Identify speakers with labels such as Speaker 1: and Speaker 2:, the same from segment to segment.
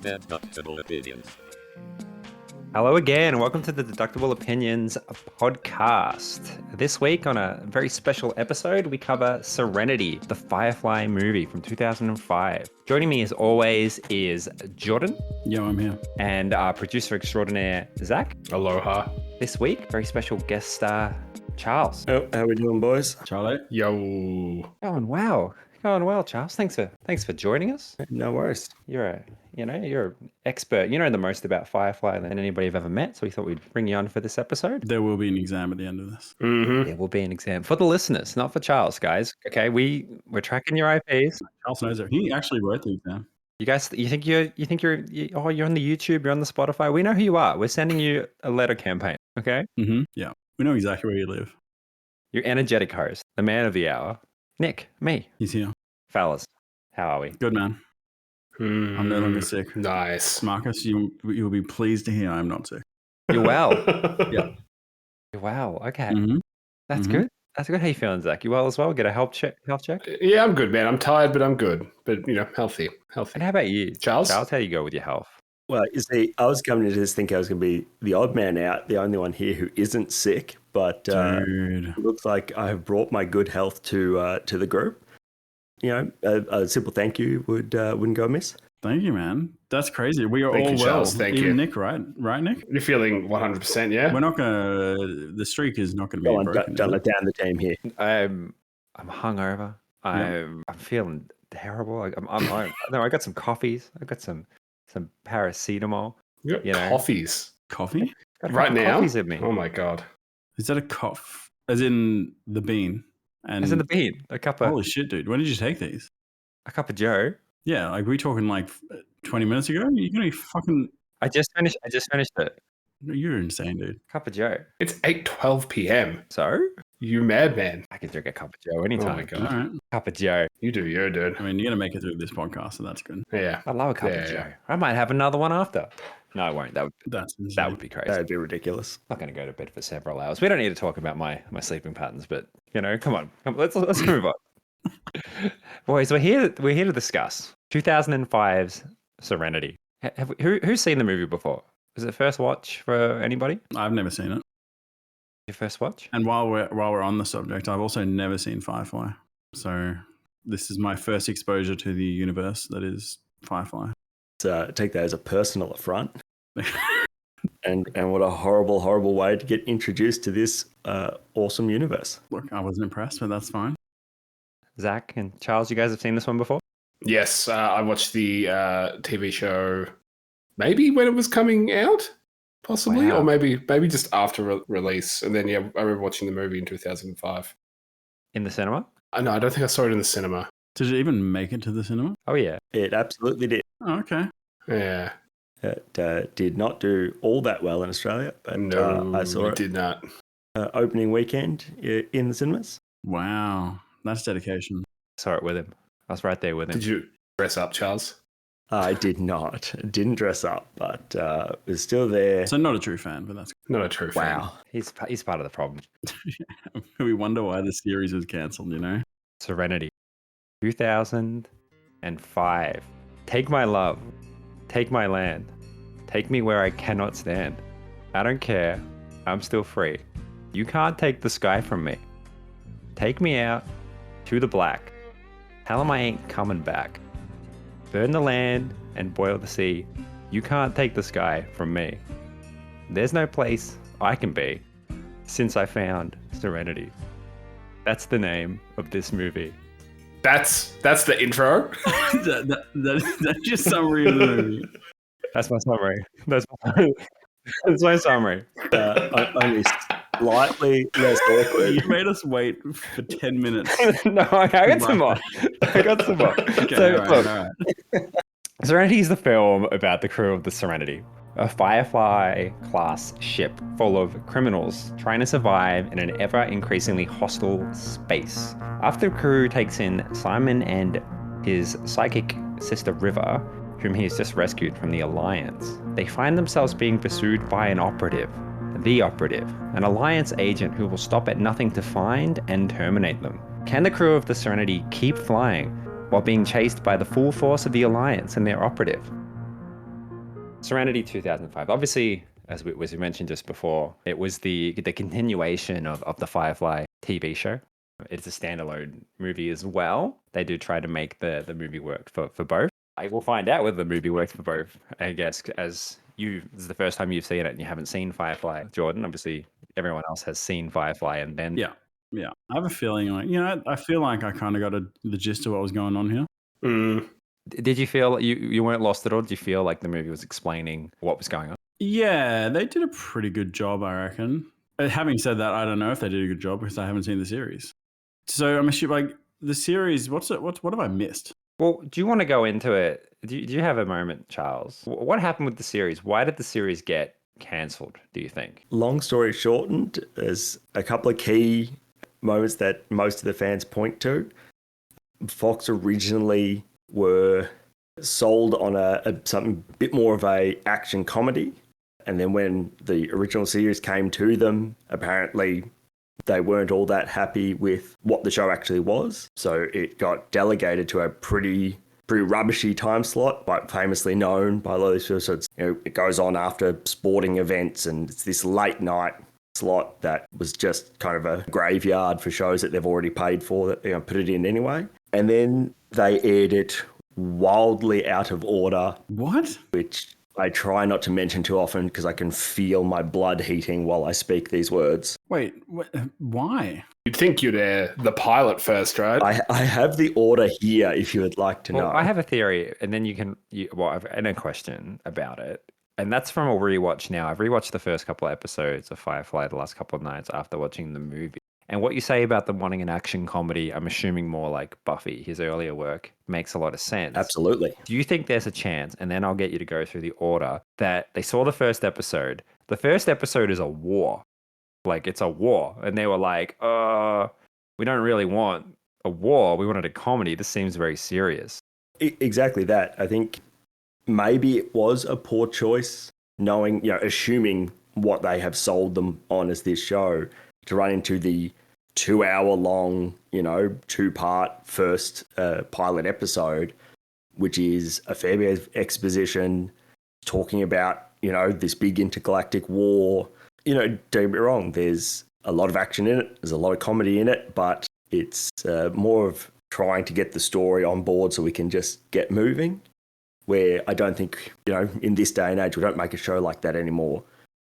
Speaker 1: Deductible Opinions.
Speaker 2: Hello again, welcome to the Deductible Opinions podcast. This week on a very special episode, we cover Serenity, the Firefly movie from 2005. Joining me as always is Jordan.
Speaker 3: Yo, I'm here.
Speaker 2: And our producer extraordinaire, Zach.
Speaker 4: Aloha.
Speaker 2: This week, very special guest star, Charles.
Speaker 5: Oh, how we doing, boys?
Speaker 3: Charlie?
Speaker 4: Yo.
Speaker 2: Going well, Charles. Thanks for joining us.
Speaker 5: No worries.
Speaker 2: You're an expert. You know the most about Firefly than anybody I've ever met, so we thought we'd bring you on for this episode.
Speaker 3: There will be an exam at the end of this.
Speaker 4: Mm-hmm.
Speaker 2: There will be an exam for the listeners, not for Charles, guys. Okay, we're tracking your IPs.
Speaker 3: Charles knows it. He actually wrote the exam.
Speaker 2: You guys, you think you're on the YouTube, you're on the Spotify. We know who you are. We're sending you a letter campaign. Okay,
Speaker 3: Mm-hmm. Yeah, we know exactly where you live.
Speaker 2: your energetic host, the man of the hour, Nick, me,
Speaker 3: He's here.
Speaker 2: fellas. How are we?
Speaker 3: Good man. I'm no longer sick.
Speaker 4: Nice.
Speaker 3: Marcus, you'll be pleased to hear I'm not sick.
Speaker 2: You're well.
Speaker 3: Yeah.
Speaker 2: You're well. Okay,
Speaker 3: Mm-hmm.
Speaker 2: that's
Speaker 3: Mhm.
Speaker 2: good. That's good. How you feeling, Zach? You well as well? Get a health check.
Speaker 4: Yeah, I'm good, man. I'm tired, but I'm good. But, healthy.
Speaker 2: And how about you,
Speaker 4: Charles?
Speaker 2: Charles, how you go with your health?
Speaker 5: Well, you see, I was coming into this thinking I was going to be the odd man out, the only one here who isn't sick. But
Speaker 3: Dude.
Speaker 5: it looks like I have brought my good health to the group. A simple thank you wouldn't go amiss.
Speaker 3: Thank you, man. That's crazy. We are
Speaker 4: Thank
Speaker 3: all
Speaker 4: you,
Speaker 3: well.
Speaker 4: Charles. Thank
Speaker 3: Even
Speaker 4: you.
Speaker 3: Nick, right? Right, Nick?
Speaker 4: You're feeling 100%, yeah?
Speaker 3: We're not gonna. The streak is not gonna be
Speaker 5: Go on,
Speaker 3: broken.
Speaker 5: don't
Speaker 3: is
Speaker 5: let
Speaker 3: it?
Speaker 5: down the team here.
Speaker 2: I'm hungover. I'm feeling terrible. I got some coffees. I got some paracetamol.
Speaker 4: You got
Speaker 2: You know.
Speaker 4: coffees
Speaker 3: Coffee?
Speaker 2: Got a
Speaker 4: right
Speaker 2: couple
Speaker 4: now?
Speaker 2: coffees in me.
Speaker 4: Oh, my God.
Speaker 3: Is that a cough? As in the bean? And
Speaker 2: It's in the bean. A cup
Speaker 3: holy
Speaker 2: of
Speaker 3: shit, dude! When did you take these?
Speaker 2: Joe.
Speaker 3: Yeah, like we talking like 20 minutes ago? You're gonna be fucking.
Speaker 2: I just finished it.
Speaker 3: You're insane, dude.
Speaker 2: Cup of Joe.
Speaker 4: It's 8:12 p.m.
Speaker 2: So
Speaker 4: You madman.
Speaker 2: I can drink a cup of Joe
Speaker 4: Oh,
Speaker 2: anytime.
Speaker 4: my
Speaker 3: All
Speaker 4: God.
Speaker 3: right.
Speaker 2: Cup of Joe.
Speaker 4: You do, you dude.
Speaker 3: I mean, you're gonna make it through this podcast, so that's good.
Speaker 4: Yeah.
Speaker 2: I love a cup of
Speaker 4: Yeah,
Speaker 2: Joe.
Speaker 4: yeah.
Speaker 2: I might have another one after. No, I won't. That
Speaker 3: That's insane.
Speaker 2: would be crazy.
Speaker 5: That'd be ridiculous.
Speaker 2: I'm not going to go to bed for several hours. We don't need to talk about my sleeping patterns, but come on, let's move on. Boys, we're here to discuss 2005's Serenity. Who's seen the movie before? Was it first watch for anybody?
Speaker 3: I've never seen it.
Speaker 2: Your first watch?
Speaker 3: And while we're on the subject, I've also never seen Firefly. So this is my first exposure to the universe that is Firefly.
Speaker 5: Take that as a personal affront. And what a horrible way to get introduced to this awesome universe.
Speaker 3: Look, I wasn't impressed, but that's fine.
Speaker 2: Zach and Charles, you guys have seen this one before?
Speaker 4: Yes, I watched the TV show maybe when it was coming out, possibly,
Speaker 2: Wow.
Speaker 4: or maybe just after release. And then, I remember watching the movie in 2005.
Speaker 2: In the cinema?
Speaker 4: No, I don't think I saw it in the cinema.
Speaker 3: Did it even make it to the cinema?
Speaker 2: Oh yeah.
Speaker 5: It absolutely did.
Speaker 3: Oh, okay.
Speaker 4: Yeah.
Speaker 5: It did not do all that well in Australia, but
Speaker 4: No,
Speaker 5: I saw
Speaker 4: it
Speaker 5: it
Speaker 4: did not.
Speaker 5: opening weekend in the cinemas.
Speaker 3: Wow. That's dedication.
Speaker 2: Saw it with him. I was right there with him.
Speaker 4: Did you dress up, Charles?
Speaker 5: I did not. Didn't dress up, but was still there.
Speaker 3: So not a true fan, but that's
Speaker 4: Not a true fan.
Speaker 5: Wow.
Speaker 2: He's part of the problem.
Speaker 3: we wonder why the series was cancelled, you know?
Speaker 2: Serenity, 2005. Take my love, take my land, take me where I cannot stand. I don't care, I'm still free. You can't take the sky from me. Take me out to the black. Tell 'em I ain't coming back. Burn the land and boil the sea. You can't take the sky from me. There's no place I can be since I found Serenity. That's the name of this movie.
Speaker 4: That's the intro.
Speaker 3: That's your summary of the movie.
Speaker 2: That's my summary. That's my summary.
Speaker 5: Only slightly less awkward.
Speaker 3: You made us wait for 10 minutes.
Speaker 2: No, I got some more.
Speaker 3: Okay,
Speaker 2: So,
Speaker 3: all
Speaker 2: look,
Speaker 3: right.
Speaker 2: Serenity is the film about the crew of the Serenity, a Firefly class ship full of criminals trying to survive in an ever increasingly hostile space. After the crew takes in Simon and his psychic sister River, whom he has just rescued from the Alliance, they find themselves being pursued by an operative, the Operative, an Alliance agent who will stop at nothing to find and terminate them. Can the crew of the Serenity keep flying while being chased by the full force of the Alliance and their Operative? Serenity 2005. Obviously, as we mentioned just before, it was the continuation of the Firefly TV show. It's a standalone movie as well. They do try to make the movie work for both. I will find out whether the movie works for both, I guess, as this is the first time you've seen it and you haven't seen Firefly, Jordan. Obviously, everyone else has seen Firefly and then...
Speaker 3: Yeah. I have a feeling like, I feel like I kind of got the gist of what was going on here.
Speaker 4: Mm.
Speaker 2: Did you feel you weren't lost at all? Did you feel like the movie was explaining what was going on?
Speaker 3: Yeah, they did a pretty good job, I reckon. Having said that, I don't know if they did a good job because I haven't seen the series. So I'm assuming, like, the series, what have I missed?
Speaker 2: Well, do you want to go into it? Do you have a moment, Charles? What happened with the series? Why did the series get cancelled, do you think?
Speaker 5: Long story shortened, there's a couple of key moments that most of the fans point to. Fox originally were sold on something a bit more of a action comedy. And then when the original series came to them, apparently they weren't all that happy with what the show actually was. So it got delegated to a pretty rubbishy time slot, quite famously known by a lot of these shows. So it goes on after sporting events, and it's this late night slot that was just kind of a graveyard for shows that they've already paid for, that they're going to put it in anyway. And then they aired it wildly out of order.
Speaker 3: What?
Speaker 5: Which I try not to mention too often because I can feel my blood heating while I speak these words.
Speaker 3: Wait, why?
Speaker 4: You'd think you'd air the pilot first, right?
Speaker 5: I have the order here if you would like to know.
Speaker 2: I have a theory, and then I've a question about it. And that's from a rewatch now. I've rewatched the first couple of episodes of Firefly the last couple of nights after watching the movie. And what you say about them wanting an action comedy, I'm assuming more like Buffy, his earlier work, makes a lot of sense.
Speaker 5: Absolutely.
Speaker 2: Do you think there's a chance, and then I'll get you to go through the order, that they saw the first episode? The first episode is a war. Like, it's a war. And they were like, we don't really want a war. We wanted a comedy. This seems very serious.
Speaker 5: Exactly that. I think maybe it was a poor choice, knowing, assuming what they have sold them on as this show, to run into the 2-hour-long, 2-part first pilot episode, which is a fair bit of exposition, talking about, this big intergalactic war. Don't get me wrong, there's a lot of action in it, there's a lot of comedy in it, but it's more of trying to get the story on board so we can just get moving, where I don't think, in this day and age, we don't make a show like that anymore.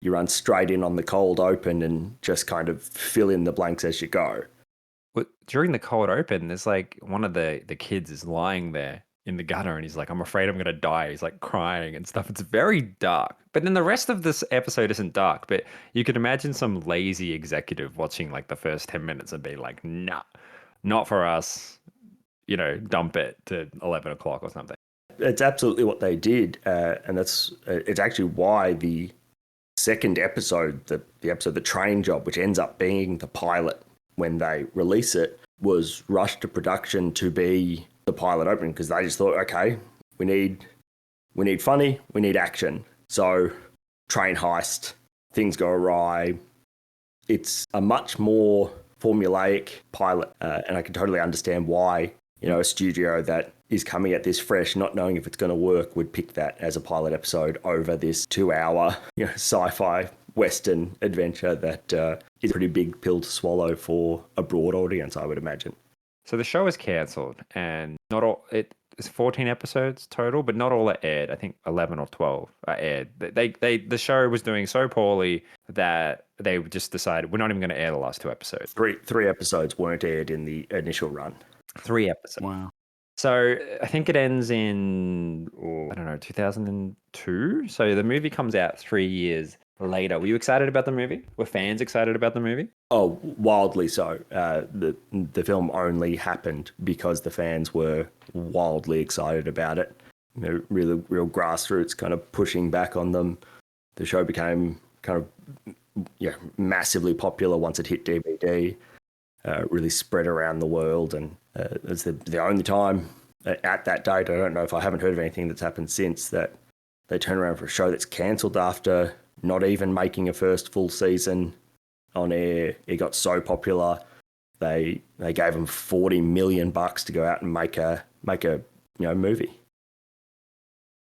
Speaker 5: You run straight in on the cold open and just kind of fill in the blanks as you go.
Speaker 2: But during the cold open, there's like one of the kids is lying there in the gutter and he's like, I'm afraid I'm going to die. He's like crying and stuff. It's very dark. But then the rest of this episode isn't dark. But you could imagine some lazy executive watching like the first 10 minutes and be like, nah, not for us. Dump it to 11 o'clock or something.
Speaker 5: It's absolutely what they did. And it's actually why the second episode, the episode The Train Job, which ends up being the pilot when they release it, was rushed to production to be the pilot opening, because they just thought, okay, we need funny, we need action. So train heist, things go awry. It's a much more formulaic pilot, and I can totally understand why, a studio that is coming at this fresh, not knowing if it's going to work, would pick that as a pilot episode over this 2-hour, sci-fi Western adventure that is a pretty big pill to swallow for a broad audience, I would imagine.
Speaker 2: So the show is cancelled, and not all it's 14 episodes total, but not all are aired. I think 11 or 12 are aired. The show was doing so poorly that they just decided we're not even going to air the last 2 episodes.
Speaker 5: Three episodes weren't aired in the initial run.
Speaker 2: 3 episodes.
Speaker 3: Wow.
Speaker 2: So I think it ends in 2002. So the movie comes out 3 years later. Were you excited about the movie? Were fans excited about the movie?
Speaker 5: Oh, wildly so. The film only happened because the fans were wildly excited about it. Real grassroots kind of pushing back on them. The show became kind of massively popular once it hit DVD. Really spread around the world, and it's the only time at that date, I don't know if I haven't heard of anything that's happened since, that they turn around for a show that's cancelled after not even making a first full season on air. It got so popular, they gave them $40 million to go out and make a movie.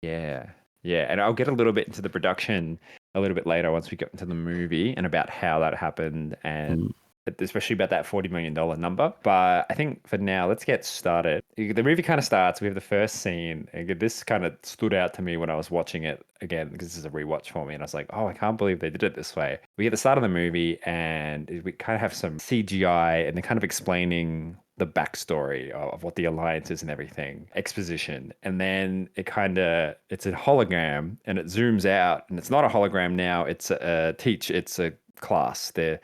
Speaker 2: Yeah. Yeah, and I'll get a little bit into the production a little bit later once we get into the movie and about how that happened and especially about that $40 million number. But I think for now, let's get started. The movie kind of starts. We have the first scene. And this kind of stood out to me when I was watching it again, because this is a rewatch for me. And I was like, oh, I can't believe they did it this way. We get the start of the movie and we kind of have some CGI and they're kind of explaining the backstory of what the alliance is and everything, exposition. And then it's a hologram and it zooms out and it's not a hologram now. It's it's a class. They're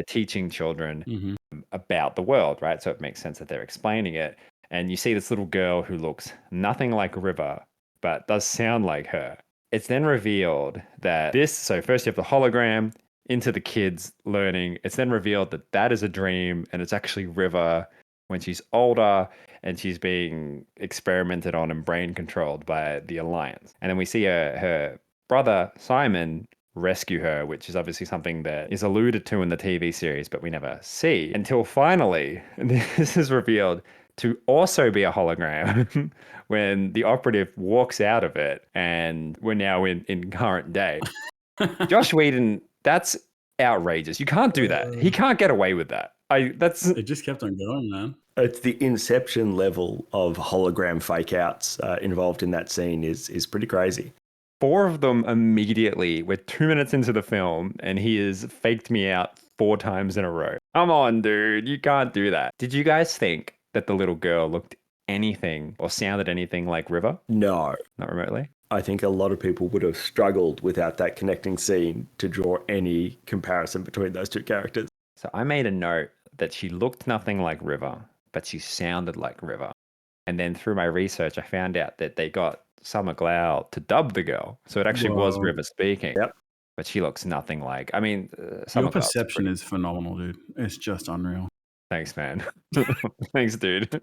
Speaker 2: teaching children about the world, right? So it makes sense that they're explaining it. And you see this little girl who looks nothing like River, but does sound like her. It's then revealed that so first you have the hologram into the kids learning. It's then revealed that that is a dream and it's actually River when she's older and she's being experimented on and brain controlled by the Alliance. And then we see her brother, Simon, rescue her, which is obviously something that is alluded to in the TV series, but we never see until finally this is revealed to also be a hologram when the operative walks out of it and we're now in current day. Josh Whedon, that's outrageous. You can't do that. He can't get away with that.
Speaker 3: It just kept on going, man.
Speaker 5: It's the Inception level of hologram fake outs involved in that scene is pretty crazy.
Speaker 2: 4 of them immediately. We're 2 minutes into the film and he has faked me out 4 times in a row. Come on, dude. You can't do that. Did you guys think that the little girl looked anything or sounded anything like River?
Speaker 5: No.
Speaker 2: Not remotely?
Speaker 5: I think a lot of people would have struggled without that connecting scene to draw any comparison between those two characters.
Speaker 2: So I made a note that she looked nothing like River, but she sounded like River. And then through my research, I found out that they got Summer Glau to dub the girl. So it actually was River speaking.
Speaker 5: Yep.
Speaker 2: But she looks nothing like. I mean,
Speaker 3: Your perception is phenomenal, dude. It's just unreal.
Speaker 2: Thanks, man. Thanks, dude.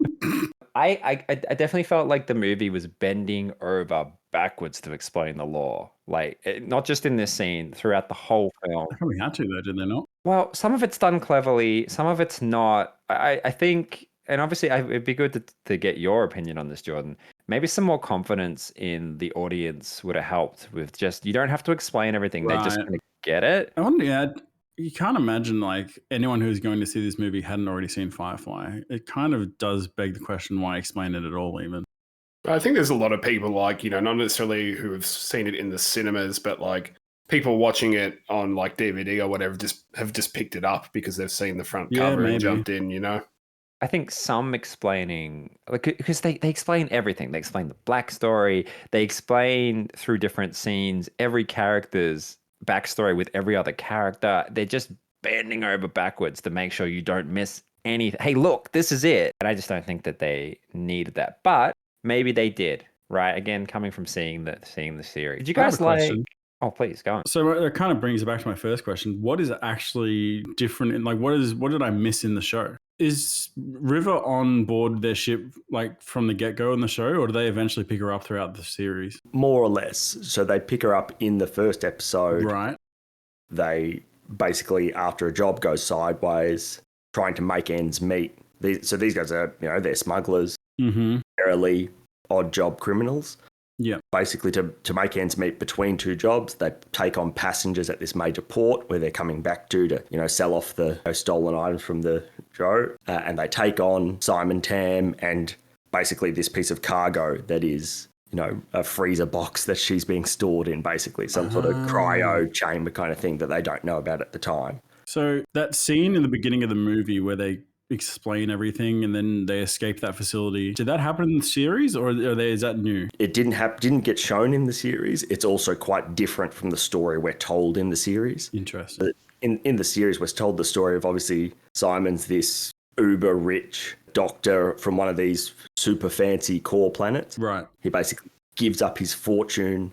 Speaker 2: I definitely felt like the movie was bending over backwards to explain the law. Like, not just in this scene, throughout the whole film.
Speaker 3: They probably had to, though, did they not?
Speaker 2: Well, some of it's done cleverly, some of it's not. I think, and obviously it'd be good to get your opinion on this, Jordan. Maybe some more confidence in the audience would have helped with just, you don't have to explain everything. They just kind of get it.
Speaker 3: I wonder, yeah, you can't imagine like anyone who's going to see this movie hadn't already seen Firefly. It kind of does beg the question, why explain it at all even?
Speaker 4: I think there's a lot of people like, not necessarily who have seen it in the cinemas, but like people watching it on like DVD or whatever have just picked it up because they've seen the front cover and jumped in,
Speaker 2: I think some explaining, like, because they explain everything. They explain the Black story. They explain through different scenes every character's backstory with every other character. They're just bending over backwards to make sure you don't miss anything. Hey, look, this is it. And I just don't think that they needed that. But maybe they did, right? Again, coming from seeing the series. Did you guys like... Question. Oh, please, go on.
Speaker 3: So it kind of brings it back to my first question. What is actually different in, like, what did I miss in the show? Is River on board their ship like from the get-go in the show, or do they eventually pick her up throughout the series?
Speaker 5: More or less. So they pick her up in the first episode.
Speaker 3: Right.
Speaker 5: They basically, after a job goes sideways, trying to make ends meet. These guys are, they're smugglers, fairly odd job criminals.
Speaker 3: Yeah.
Speaker 5: Basically, to make ends meet between two jobs, they take on passengers at this major port where they're coming back to sell off the stolen items from the Joe. And they take on Simon Tam and basically this piece of cargo that is, a freezer box that she's being stored in, basically some sort of cryo chamber kind of thing that they don't know about at the time.
Speaker 3: So that scene in the beginning of the movie where they explain everything and then they escape that facility, did that happen in the series, or is that new?
Speaker 5: It didn't get shown in the series. It's also quite different from the story we're told in the series.
Speaker 3: Interesting.
Speaker 5: In the series, we're told the story of, obviously, Simon's this uber rich doctor from one of these super fancy core planets.
Speaker 3: Right.
Speaker 5: He basically gives up his fortune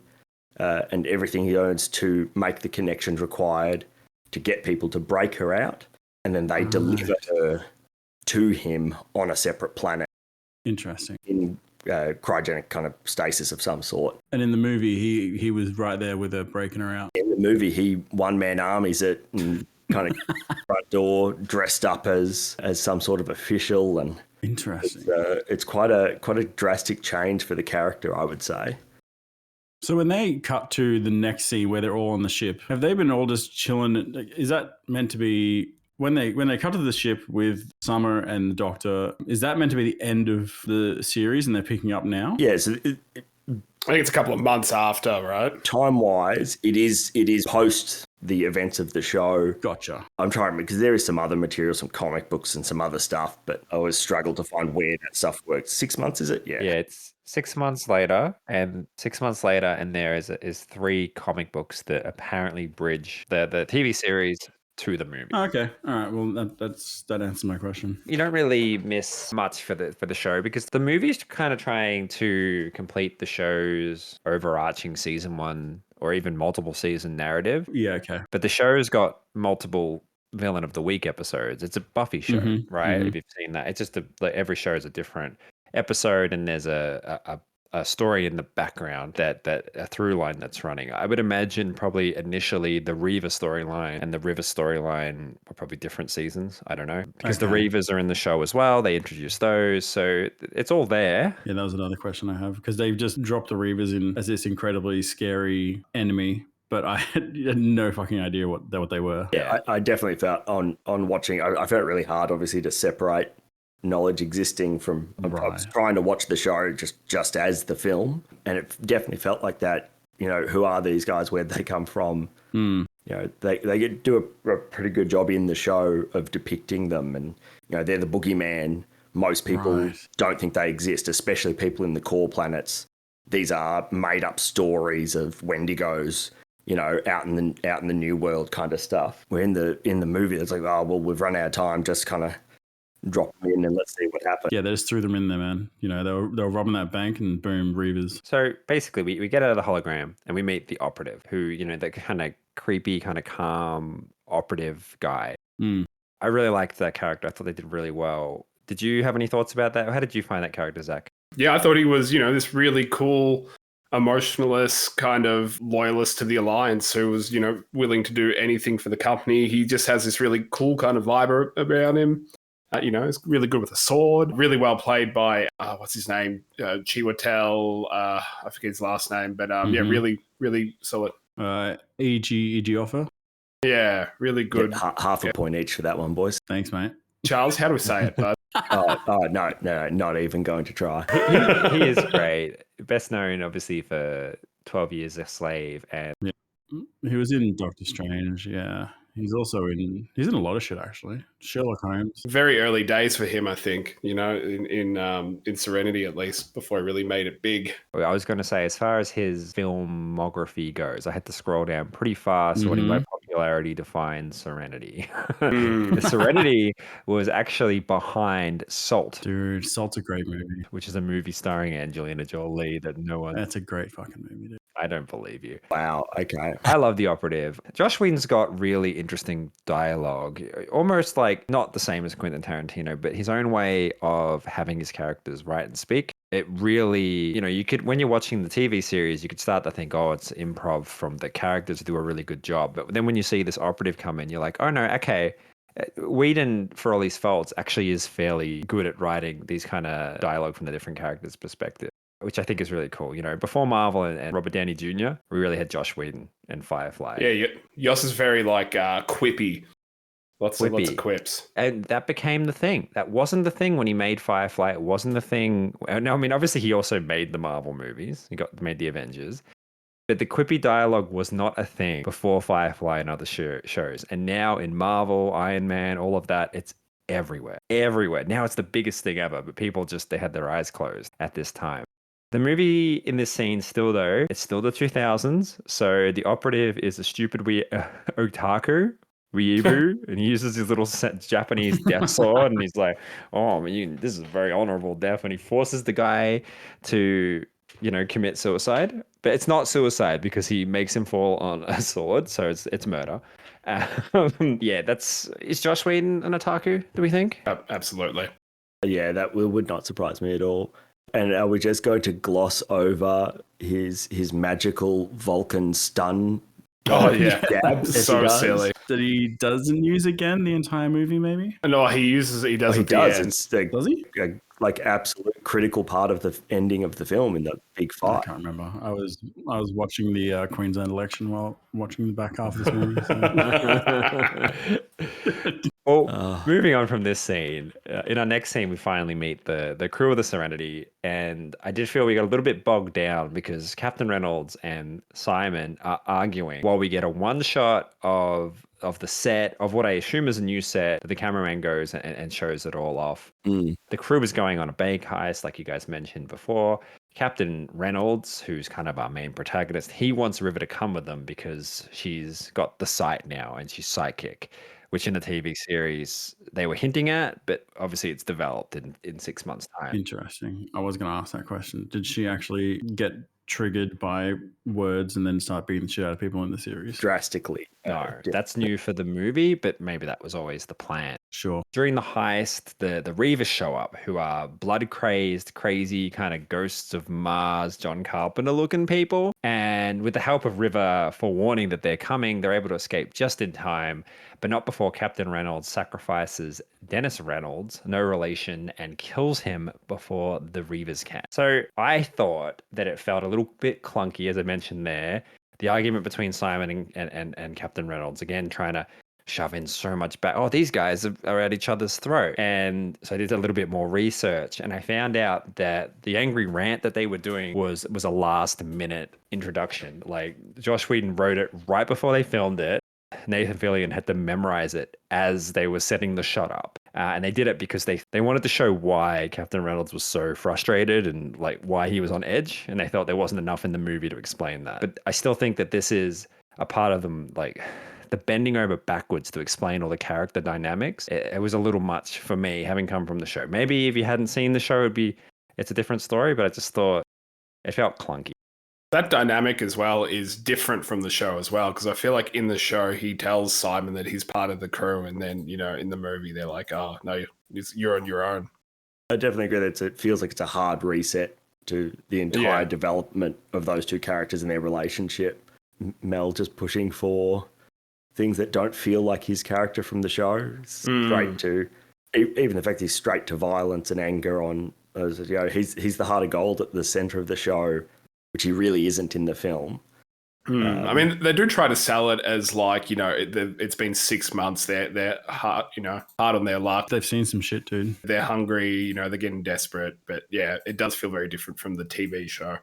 Speaker 5: and everything he owns to make the connections required to get people to break her out, and then they deliver her to him on a separate planet.
Speaker 3: Interesting.
Speaker 5: In cryogenic kind of stasis of some sort.
Speaker 3: And in the movie, he was right there with her breaking her out.
Speaker 5: In the movie, he one-man armies it and kind of front door dressed up as some sort of official. And
Speaker 3: interesting.
Speaker 5: It's quite a drastic change for the character, I would say.
Speaker 3: So when they cut to the next scene where they're all on the ship, have they been all just chilling? Is that meant to be when they cut to the ship with Summer and the Doctor? Is that meant to be the end of the series and they're picking up now?
Speaker 5: Yeah, so
Speaker 4: I think it's a couple of months after, right?
Speaker 5: time-wise, it is post the events of the show.
Speaker 3: Gotcha.
Speaker 5: I'm trying because there is some other material, some comic books and some other stuff, but I always struggle to find where that stuff works. 6 months, is it? Yeah.
Speaker 2: Yeah, it's 6 months later, and 6 months later, and there is 3 comic books that apparently bridge the TV series to the movie.
Speaker 3: Oh, okay. All right. Well, that answers my question.
Speaker 2: You don't really miss much for the show because the movie's kind of trying to complete the show's overarching season 1 or even multiple season narrative.
Speaker 3: Yeah. Okay.
Speaker 2: But the show's got multiple villain of the week episodes. It's a Buffy show, right? If you've seen that, it's just like every show is a different episode, and there's a story in the background that a through line that's running. I would imagine probably initially the Reaver storyline and the River storyline were probably different seasons. I don't know, because the Reavers are in the show as well. They introduced those, so it's all there.
Speaker 3: Yeah, that was another question I have because they've just dropped the Reavers in as this incredibly scary enemy. But I had no fucking idea what they were.
Speaker 5: Yeah, I definitely felt on watching, I felt really hard, obviously, to separate knowledge existing from I was trying to watch the show just as the film, and it definitely felt like that. You know, who are these guys? Where'd they come from? You know, they do a pretty good job in the show of depicting them, and you know, they're the boogeyman. Most people don't think they exist, especially people in the core planets. These are made up stories of Wendigos, you know, out in the new world kind of stuff. Where in the movie, it's like, oh well, we've run out of time. Just kind of drop them in and let's see what happens.
Speaker 3: Yeah, they just threw them in there, man. You know, they were robbing that bank and boom, Reavers.
Speaker 2: So basically, we get out of the hologram and we meet the operative, who, you know, the kind of creepy, kind of calm operative guy. I really liked that character. I thought they did really well. Did you have any thoughts about that? How did you find that character, Zach?
Speaker 4: Yeah, I thought he was, you know, this really cool, emotionalist kind of loyalist to the Alliance who was, you know, willing to do anything for the company. He just has this really cool kind of vibe about him. You know, he's really good with a sword. Really well played by, what's his name? Chiwetel. I forget his last name, but yeah, really, really solid.
Speaker 3: E.G. Offer.
Speaker 4: Yeah, really good.
Speaker 5: Yeah, half a point each for that one, boys.
Speaker 3: Thanks, mate.
Speaker 4: Charles, how do we say it, bud?
Speaker 5: No, not even going to try.
Speaker 2: He is great. Best known, obviously, for 12 Years a Slave. And
Speaker 3: he was in Doctor Strange, yeah. He's in a lot of shit, actually. Sherlock Holmes.
Speaker 4: Very early days for him, I think, you know, in Serenity, at least, before he really made it big.
Speaker 2: I was going to say, as far as his filmography goes, I had to scroll down pretty fast when by popularity defines Serenity. Serenity was actually behind Salt.
Speaker 3: Dude, Salt's a great movie.
Speaker 2: Which is a movie starring Angelina Jolie that no one...
Speaker 3: That's a great fucking movie, dude.
Speaker 2: I don't believe you.
Speaker 5: Wow, okay.
Speaker 2: I love The Operative. Josh Whedon's got really interesting dialogue, almost like not the same as Quentin Tarantino, but his own way of having his characters write and speak. It really, you know, you could, when you're watching the TV series, you could start to think, oh, it's improv from the characters who do a really good job. But then when you see this operative come in, you're like, oh no, okay. Whedon, for all his faults, actually is fairly good at writing these kind of dialogue from the different characters' perspective, which I think is really cool. You know, before Marvel and Robert Downey Jr., we really had Josh Whedon and Firefly.
Speaker 4: Yeah, Yoss is very like quippy. Lots of quips.
Speaker 2: And that became the thing. That wasn't the thing when he made Firefly. It wasn't the thing. No, I mean, obviously he also made the Marvel movies. He made the Avengers. But the quippy dialogue was not a thing before Firefly and other shows. And now in Marvel, Iron Man, all of that, it's everywhere. Everywhere. Now it's the biggest thing ever. But people they had their eyes closed at this time. The movie in this scene still, though, it's still the 2000s. So the operative is a stupid otaku, weeaboo, and he uses his little Japanese death sword. And he's like, oh, this is a very honorable death. And he forces the guy to, you know, commit suicide. But it's not suicide because he makes him fall on a sword. So it's murder. Yeah, is Josh Whedon an otaku, do we think?
Speaker 4: Absolutely.
Speaker 5: Yeah, that would not surprise me at all. And are we just going to gloss over his magical Vulcan stun?
Speaker 4: Oh, yeah.
Speaker 5: Jab
Speaker 4: So silly.
Speaker 3: That he doesn't use again the entire movie, maybe?
Speaker 4: No, he does.
Speaker 5: He
Speaker 4: at the
Speaker 5: does.
Speaker 4: end.
Speaker 5: It's
Speaker 3: Does he?
Speaker 5: like absolute critical part of the ending of the film in the big
Speaker 3: I
Speaker 5: fight.
Speaker 3: can't remember. I was watching the Queensland election while watching the back half of this movie.
Speaker 2: Well, moving on from this scene, in our next scene, we finally meet the crew of the Serenity, and I did feel we got a little bit bogged down because Captain Reynolds and Simon are arguing while we get a one shot of the set of what I assume is a new set. The cameraman goes and shows it all off. The crew is going on a bank heist, like you guys mentioned before. Captain Reynolds, who's kind of our main protagonist, he wants River to come with them because she's got the sight now and she's psychic, which in the TV series they were hinting at, but obviously it's developed in 6 months' time.
Speaker 3: Interesting. I was going to ask that question. Did she actually get triggered by words and then start beating the shit out of people in the series?
Speaker 5: Drastically.
Speaker 2: No, that's new for the movie, but maybe that was always the plan.
Speaker 3: Sure.
Speaker 2: During the heist, the Reavers show up, who are blood-crazed, crazy kind of ghosts of Mars, John Carpenter-looking people. And with the help of River forewarning that they're coming, they're able to escape just in time, but not before Captain Reynolds sacrifices Dennis Reynolds, no relation, and kills him before the Reavers can. So I thought that it felt a little bit clunky, as I mentioned there. The argument between Simon and Captain Reynolds, again, trying to shove in so much back. Oh, these guys are at each other's throat. And so I did a little bit more research and I found out that the angry rant that they were doing was a last minute introduction. Like Joss Whedon wrote it right before they filmed it. Nathan Fillion had to memorize it as they were setting the shot up. And they did it because they wanted to show why Captain Reynolds was so frustrated and like why he was on edge. And they thought there wasn't enough in the movie to explain that. But I still think that this is a part of them, like the bending over backwards to explain all the character dynamics. It was a little much for me, having come from the show. Maybe if you hadn't seen the show, it's a different story, but I just thought it felt clunky.
Speaker 4: That dynamic as well is different from the show as well, because I feel like in the show he tells Simon that he's part of the crew, and then in the movie they're like, "Oh no, you're on your own."
Speaker 5: I definitely agree that it feels like it's a hard reset to the entire development of those two characters and their relationship. Mel just pushing for things that don't feel like his character from the show, straight to even the fact he's straight to violence and anger on. He's the heart of gold at the center of the show, which he really isn't in the film.
Speaker 4: I mean, they do try to sell it as like, it's been 6 months. They're hard, hard on their luck.
Speaker 3: They've seen some shit, dude.
Speaker 4: They're hungry, they're getting desperate. But yeah, it does feel very different from the TV show.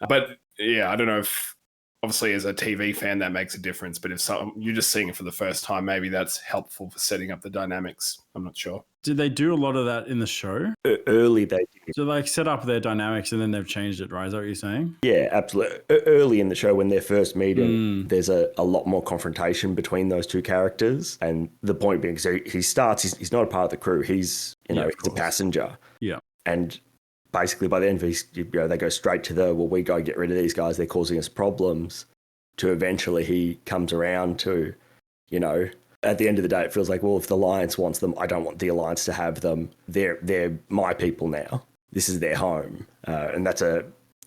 Speaker 4: But yeah, I don't know if, obviously as a TV fan, that makes a difference. But if you're just seeing it for the first time, maybe that's helpful for setting up the dynamics. I'm not sure.
Speaker 3: Did they do a lot of that in the show?
Speaker 5: Early they did.
Speaker 3: So like set up their dynamics and then they've changed it, right? Is that what you're saying?
Speaker 5: Yeah, absolutely. Early in the show when they're first meeting, there's a lot more confrontation between those two characters. And the point being, so he starts, he's not a part of the crew. He's, he's a passenger.
Speaker 3: Yeah.
Speaker 5: And basically by the end of they go straight to we go get rid of these guys. They're causing us problems, to eventually he comes around to, at the end of the day, it feels like, well, if the Alliance wants them, I don't want the Alliance to have them. They're my people now. This is their home. And that's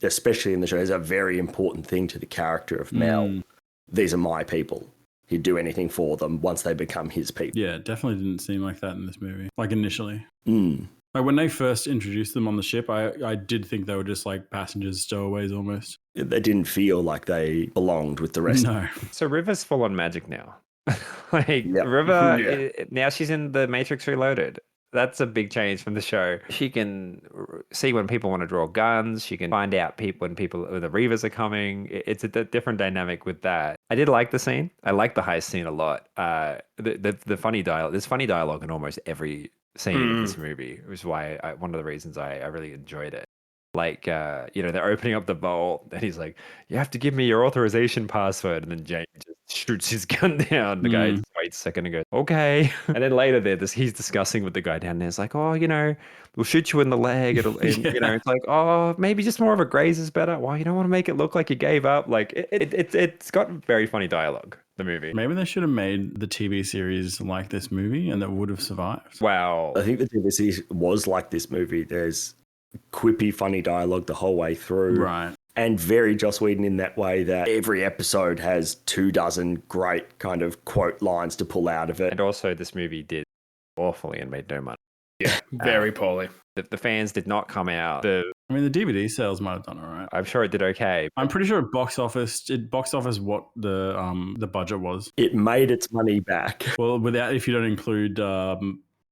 Speaker 5: especially in the show, is a very important thing to the character of Mel. These are my people. He'd do anything for them once they become his people.
Speaker 3: Yeah, it definitely didn't seem like that in this movie, like initially. Like when they first introduced them on the ship, I did think they were just like passengers, stowaways almost.
Speaker 5: They didn't feel like they belonged with the rest.
Speaker 3: No.
Speaker 2: So River's full on magic now. River, now she's in the Matrix Reloaded. That's a big change from the show. She can see when people want to draw guns. She can find out when the Reavers are coming. It's a different dynamic with that. I did like the scene. I like the heist scene a lot. The funny dialogue. There's funny dialogue in almost every scene of this movie, which is why one of the reasons I really enjoyed it. Like, they're opening up the vault and he's like, you have to give me your authorization password. And then James just shoots his gun down. The guy just waits a second and goes, okay. And then later he's discussing with the guy down there. It's like, oh, we'll shoot you in the leg. It's like, oh, maybe just more of a graze is better. Well, you don't want to make it look like you gave up. Like it's got very funny dialogue, the movie.
Speaker 3: Maybe they should have made the TV series like this movie and that would have survived.
Speaker 2: Wow.
Speaker 5: I think the TV series was like this movie. There's quippy, funny dialogue the whole way through.
Speaker 3: Right.
Speaker 5: And very Joss Whedon in that way that every episode has 24 great kind of quote lines to pull out of it.
Speaker 2: And also this movie did awfully and made no money.
Speaker 4: Yeah, very poorly.
Speaker 2: The fans did not come out.
Speaker 3: I mean, the DVD sales might have done all right.
Speaker 2: I'm sure it did okay.
Speaker 3: I'm pretty sure it box office what the budget was.
Speaker 5: It made its money back.
Speaker 3: Well, without if you don't include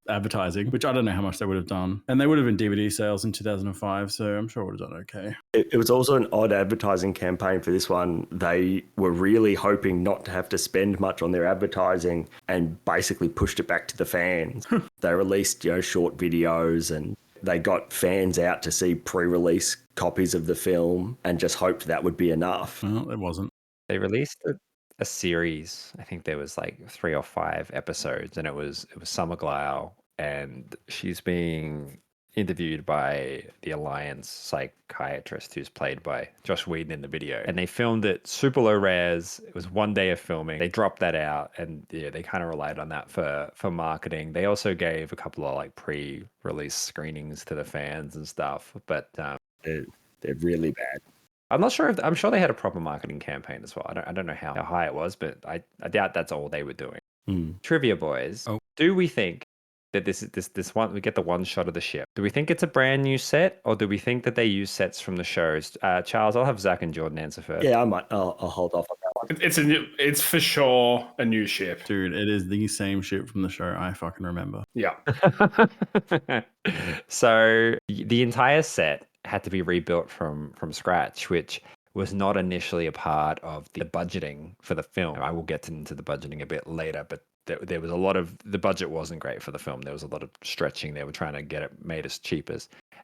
Speaker 3: advertising, which I don't know how much they would have done, and they would have been DVD sales in 2005, so I'm sure it would have done okay.
Speaker 5: It was also an odd advertising campaign for this one. They were really hoping not to have to spend much on their advertising and basically pushed it back to the fans. They released, short videos, and they got fans out to see pre-release copies of the film and just hoped that would be enough.
Speaker 3: Well, it wasn't.
Speaker 2: They released a series. I think there was like 3 or 5 episodes, and it was Summer Glau, and she's being interviewed by the Alliance psychiatrist who's played by Josh Whedon in the video. And they filmed it super low res. It was 1 day of filming. They dropped that out, and yeah, they kind of relied on that for marketing. They also gave a couple of like pre-release screenings to the fans and stuff, but
Speaker 5: They're really bad.
Speaker 2: I'm sure they had a proper marketing campaign as well. I don't know how high it was, but I doubt that's all they were doing. Trivia boys.
Speaker 3: Oh.
Speaker 2: Do we think that this one, we get the one shot of the ship? Do we think it's a brand new set, or do we think that they use sets from the shows? Charles, I'll have Zach and Jordan answer first.
Speaker 5: Yeah, I'll hold off on that one.
Speaker 4: It's for sure a new ship.
Speaker 3: Dude, it is the same ship from the show. I fucking remember.
Speaker 4: Yeah.
Speaker 2: So the entire set had to be rebuilt from scratch, which was not initially a part of the budgeting for the film. I will get into the budgeting a bit later, but there was a lot of, the budget wasn't great for the film. There was a lot of stretching. They were trying to get it made as cheap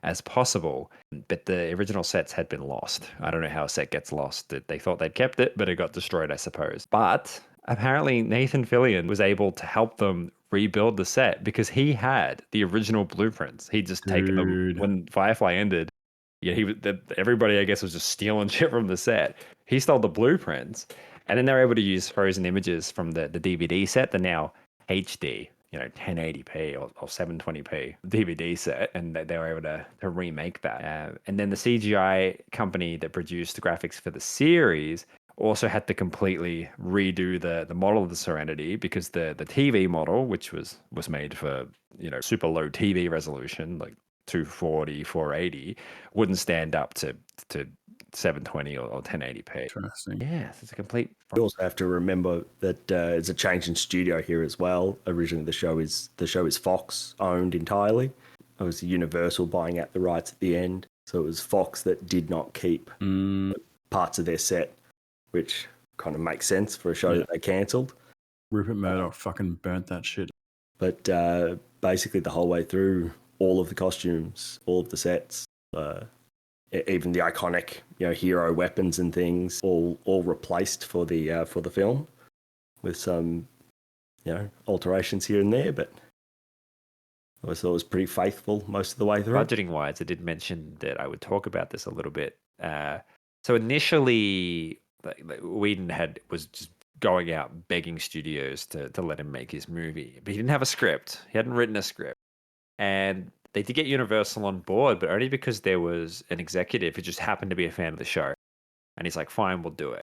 Speaker 2: as possible, but the original sets had been lost. I don't know how a set gets lost. They thought they'd kept it, but it got destroyed, I suppose. But apparently Nathan Fillion was able to help them rebuild the set because he had the original blueprints. He'd just taken them when Firefly ended. Yeah, everybody, I guess, was just stealing shit from the set. He stole the blueprints, and then they were able to use frozen images from the DVD set, the now HD, 1080p or 720p DVD set, and they were able to remake that. And then the CGI company that produced the graphics for the series also had to completely redo the model of the Serenity because the TV model, which was made for super low TV resolution, like 240, 480, wouldn't stand up to 720 or 1080p.
Speaker 3: Interesting.
Speaker 2: Yes, it's a complete.
Speaker 5: You also have to remember that it's a change in studio here as well. Originally, the show is Fox owned entirely. It was Universal buying out the rights at the end, so it was Fox that did not keep parts of their set, which kind of makes sense for a show that they cancelled.
Speaker 3: Rupert Murdoch fucking burnt that shit.
Speaker 5: But basically, the whole way through, all of the costumes, all of the sets, even the iconic, hero weapons and things, all replaced for the film, with some, alterations here and there. But I thought it was pretty faithful most of the way through.
Speaker 2: Budgeting wise, I did mention that I would talk about this a little bit. So initially, Whedon was just going out begging studios to let him make his movie, but he didn't have a script. He hadn't written a script. And they did get Universal on board, but only because there was an executive who just happened to be a fan of the show. And he's like, fine, we'll do it.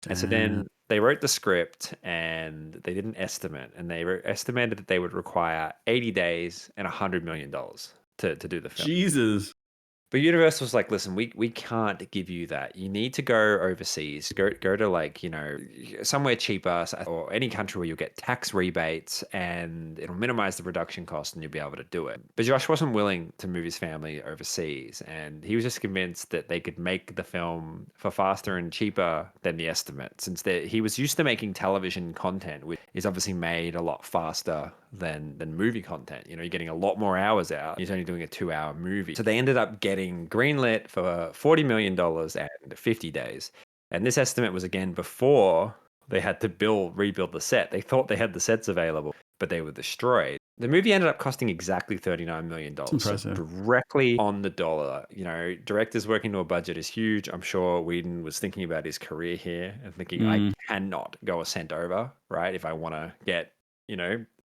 Speaker 2: And so then they wrote the script and they did an estimate, and they estimated that they would require 80 days and $100 million to do the film.
Speaker 3: Jesus.
Speaker 2: But Universal was like, listen, we can't give you that. You need to go overseas, go to like, somewhere cheaper or any country where you'll get tax rebates and it'll minimize the production cost and you'll be able to do it. But Josh wasn't willing to move his family overseas, and he was just convinced that they could make the film for faster and cheaper than the estimate, since he was used to making television content, which is obviously made a lot faster than movie content. You're getting a lot more hours out. You're only doing a 2-hour movie. So they ended up getting greenlit for $40 million and 50 days. And this estimate was again before they had to rebuild the set. They thought they had the sets available, but they were destroyed. The movie ended up costing exactly $39 million.
Speaker 3: Impressive.
Speaker 2: So directly on the dollar. Directors working to a budget is huge. I'm sure Whedon was thinking about his career here and thinking, I cannot go a cent over, right? If I want to get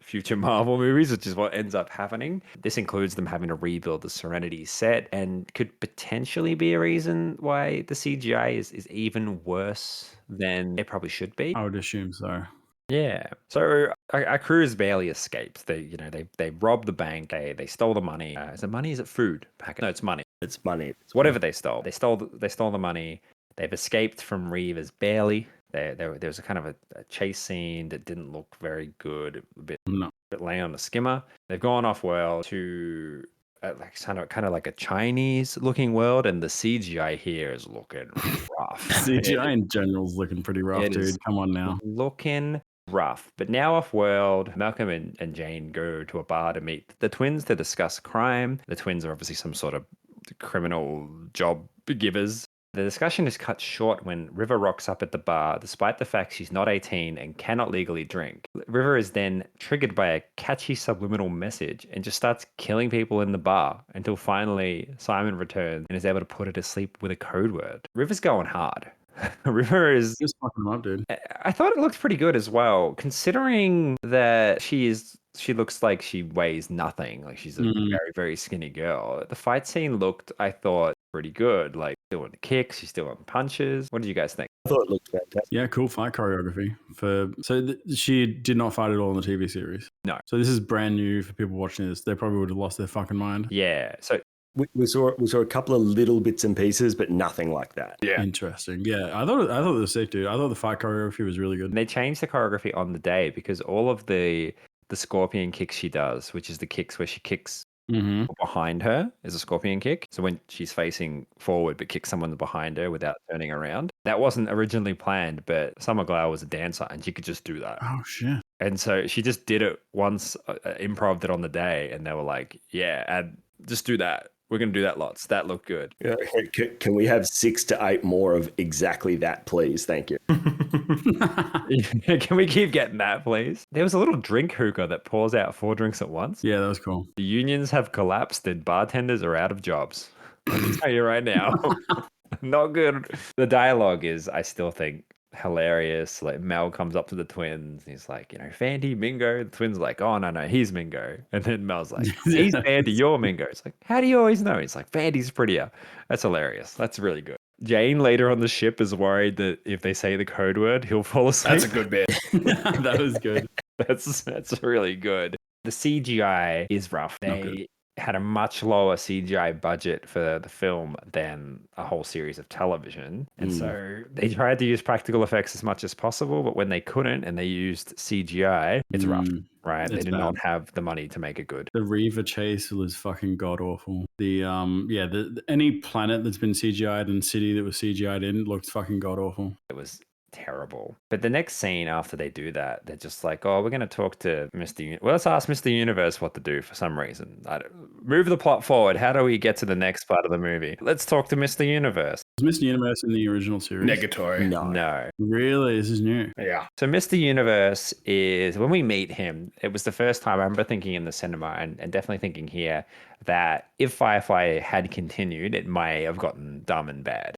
Speaker 2: future Marvel movies, which is what ends up happening. This includes them having to rebuild the Serenity set, and could potentially be a reason why the CGI is even worse than it probably should be.
Speaker 3: I would assume so.
Speaker 2: Yeah. So our crews barely escaped. They robbed the bank. They stole the money. Is it money? Is it food? Packet? No, it's money.
Speaker 5: It's money.
Speaker 2: Whatever they stole. They stole the money. They've escaped from Reavers barely. There was a kind of a chase scene that didn't look very good. A bit laying on the skimmer. They've gone off world to like kind of like a Chinese looking world, and the CGI here is looking rough.
Speaker 3: CGI in general is looking pretty rough,
Speaker 2: It is
Speaker 3: dude. Come on now.
Speaker 2: looking rough. But now off world, Malcolm and Jane go to a bar to meet the twins to discuss crime. The twins are obviously some sort of criminal job givers. The discussion is cut short when River rocks up at the bar, despite the fact she's not 18 and cannot legally drink. River is then triggered by a catchy subliminal message and just starts killing people in the bar until finally Simon returns and is able to put her to sleep with a code word. River's going hard. River is
Speaker 3: Just fucking them up, dude.
Speaker 2: I thought it looked pretty good as well, considering that she looks like she weighs nothing. Like she's a very, very skinny girl. The fight scene looked, I thought, pretty good. Like doing kicks, she's doing punches. What did you guys think?
Speaker 5: I thought it looked fantastic.
Speaker 3: Yeah, cool fight choreography. She did not fight at all in the TV series.
Speaker 2: No.
Speaker 3: So this is brand new for people watching this. They probably would have lost their fucking mind.
Speaker 2: Yeah. So
Speaker 5: We saw a couple of little bits and pieces, but nothing like that.
Speaker 4: Yeah.
Speaker 3: Interesting. Yeah, I thought it was sick, dude. I thought the fight choreography was really good.
Speaker 2: they changed the choreography on the day because all of the scorpion kicks she does, which is the kicks where she kicks behind her, is a scorpion kick. So when she's facing forward but kicks someone behind her without turning around, that wasn't originally planned. But Summer Glau was a dancer and she could just do that.
Speaker 3: Oh shit.
Speaker 2: And so she just did it once, improv'd it on the day, and they were like, "Yeah, and just do that. We're gonna do that lots. That looked good."
Speaker 5: Yeah, can we have 6 to 8 more of exactly that, please? Thank you.
Speaker 2: Can we keep getting that, please? There was a little drink hookah that pours out 4 drinks at once.
Speaker 3: Yeah, that was cool.
Speaker 2: The unions have collapsed and bartenders are out of jobs. I'll tell you right now. Not good. The dialogue is, I still think, hilarious. Like Mel comes up to the twins and he's like, Fandy, Mingo. The twins are like, oh no, he's Mingo. And then Mel's like, he's Fandy, you're Mingo. It's like, how do you always know? He's like, Fandy's prettier. That's hilarious. That's really good. Jane later on the ship is worried that if they say the code word, he'll fall asleep.
Speaker 4: That's a good bit.
Speaker 3: That was good.
Speaker 2: That's really good. The CGI is rough. They had a much lower CGI budget for the film than a whole series of television. And so they tried to use practical effects as much as possible, but when they couldn't and they used CGI, it's rough, right? They did not have the money to make it good.
Speaker 3: The Reaver chase was fucking god awful. The any planet that's been CGI'd and city that was CGI'd in looked fucking god awful.
Speaker 2: It was terrible. But the next scene after they do that, they're just like, oh, we're going to talk to well, let's ask Mr. Universe what to do for some reason. Move the plot forward. How do we get to the next part of the movie? Let's talk to Mr. Universe.
Speaker 3: Was Mr. Universe in the original series?
Speaker 4: Negatory.
Speaker 2: No.
Speaker 3: Really? This is new.
Speaker 4: Yeah.
Speaker 2: So Mr. Universe is, when we meet him, it was the first time I remember thinking in the cinema and definitely thinking here that if Firefly had continued, it may have gotten dumb and bad.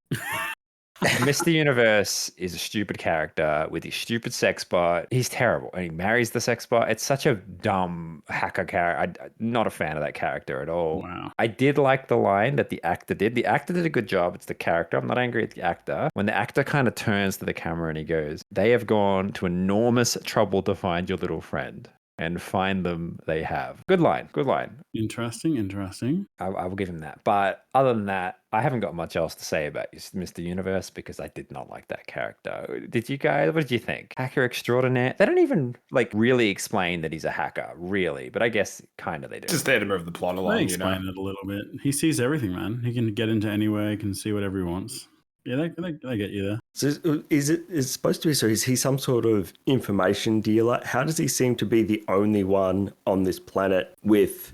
Speaker 2: Mr. Universe is a stupid character with his stupid sex bot. He's terrible, and he marries the sex bot. It's such a dumb hacker character. I'm not a fan of that character at all.
Speaker 3: Wow.
Speaker 2: I did like the line that the actor did. The actor did a good job. It's the character. I'm not angry at the actor. When the actor kind of turns to the camera and he goes, "They have gone to enormous trouble to find your little friend. And find them, they have." Good line. Good line.
Speaker 3: Interesting.
Speaker 2: I will give him that. But other than that, I haven't got much else to say about Mr. Universe because I did not like that character. Did you guys? What did you think? Hacker extraordinaire? They don't even really explain that he's a hacker, really. But I guess kind of they do.
Speaker 4: Just there to move the plot along,
Speaker 3: They explain it a little bit. He sees everything, man. He can get into anywhere. He can see whatever he wants. Yeah, they get you there.
Speaker 5: So is it supposed to be, so is he some sort of information dealer? How does he seem to be the only one on this planet with,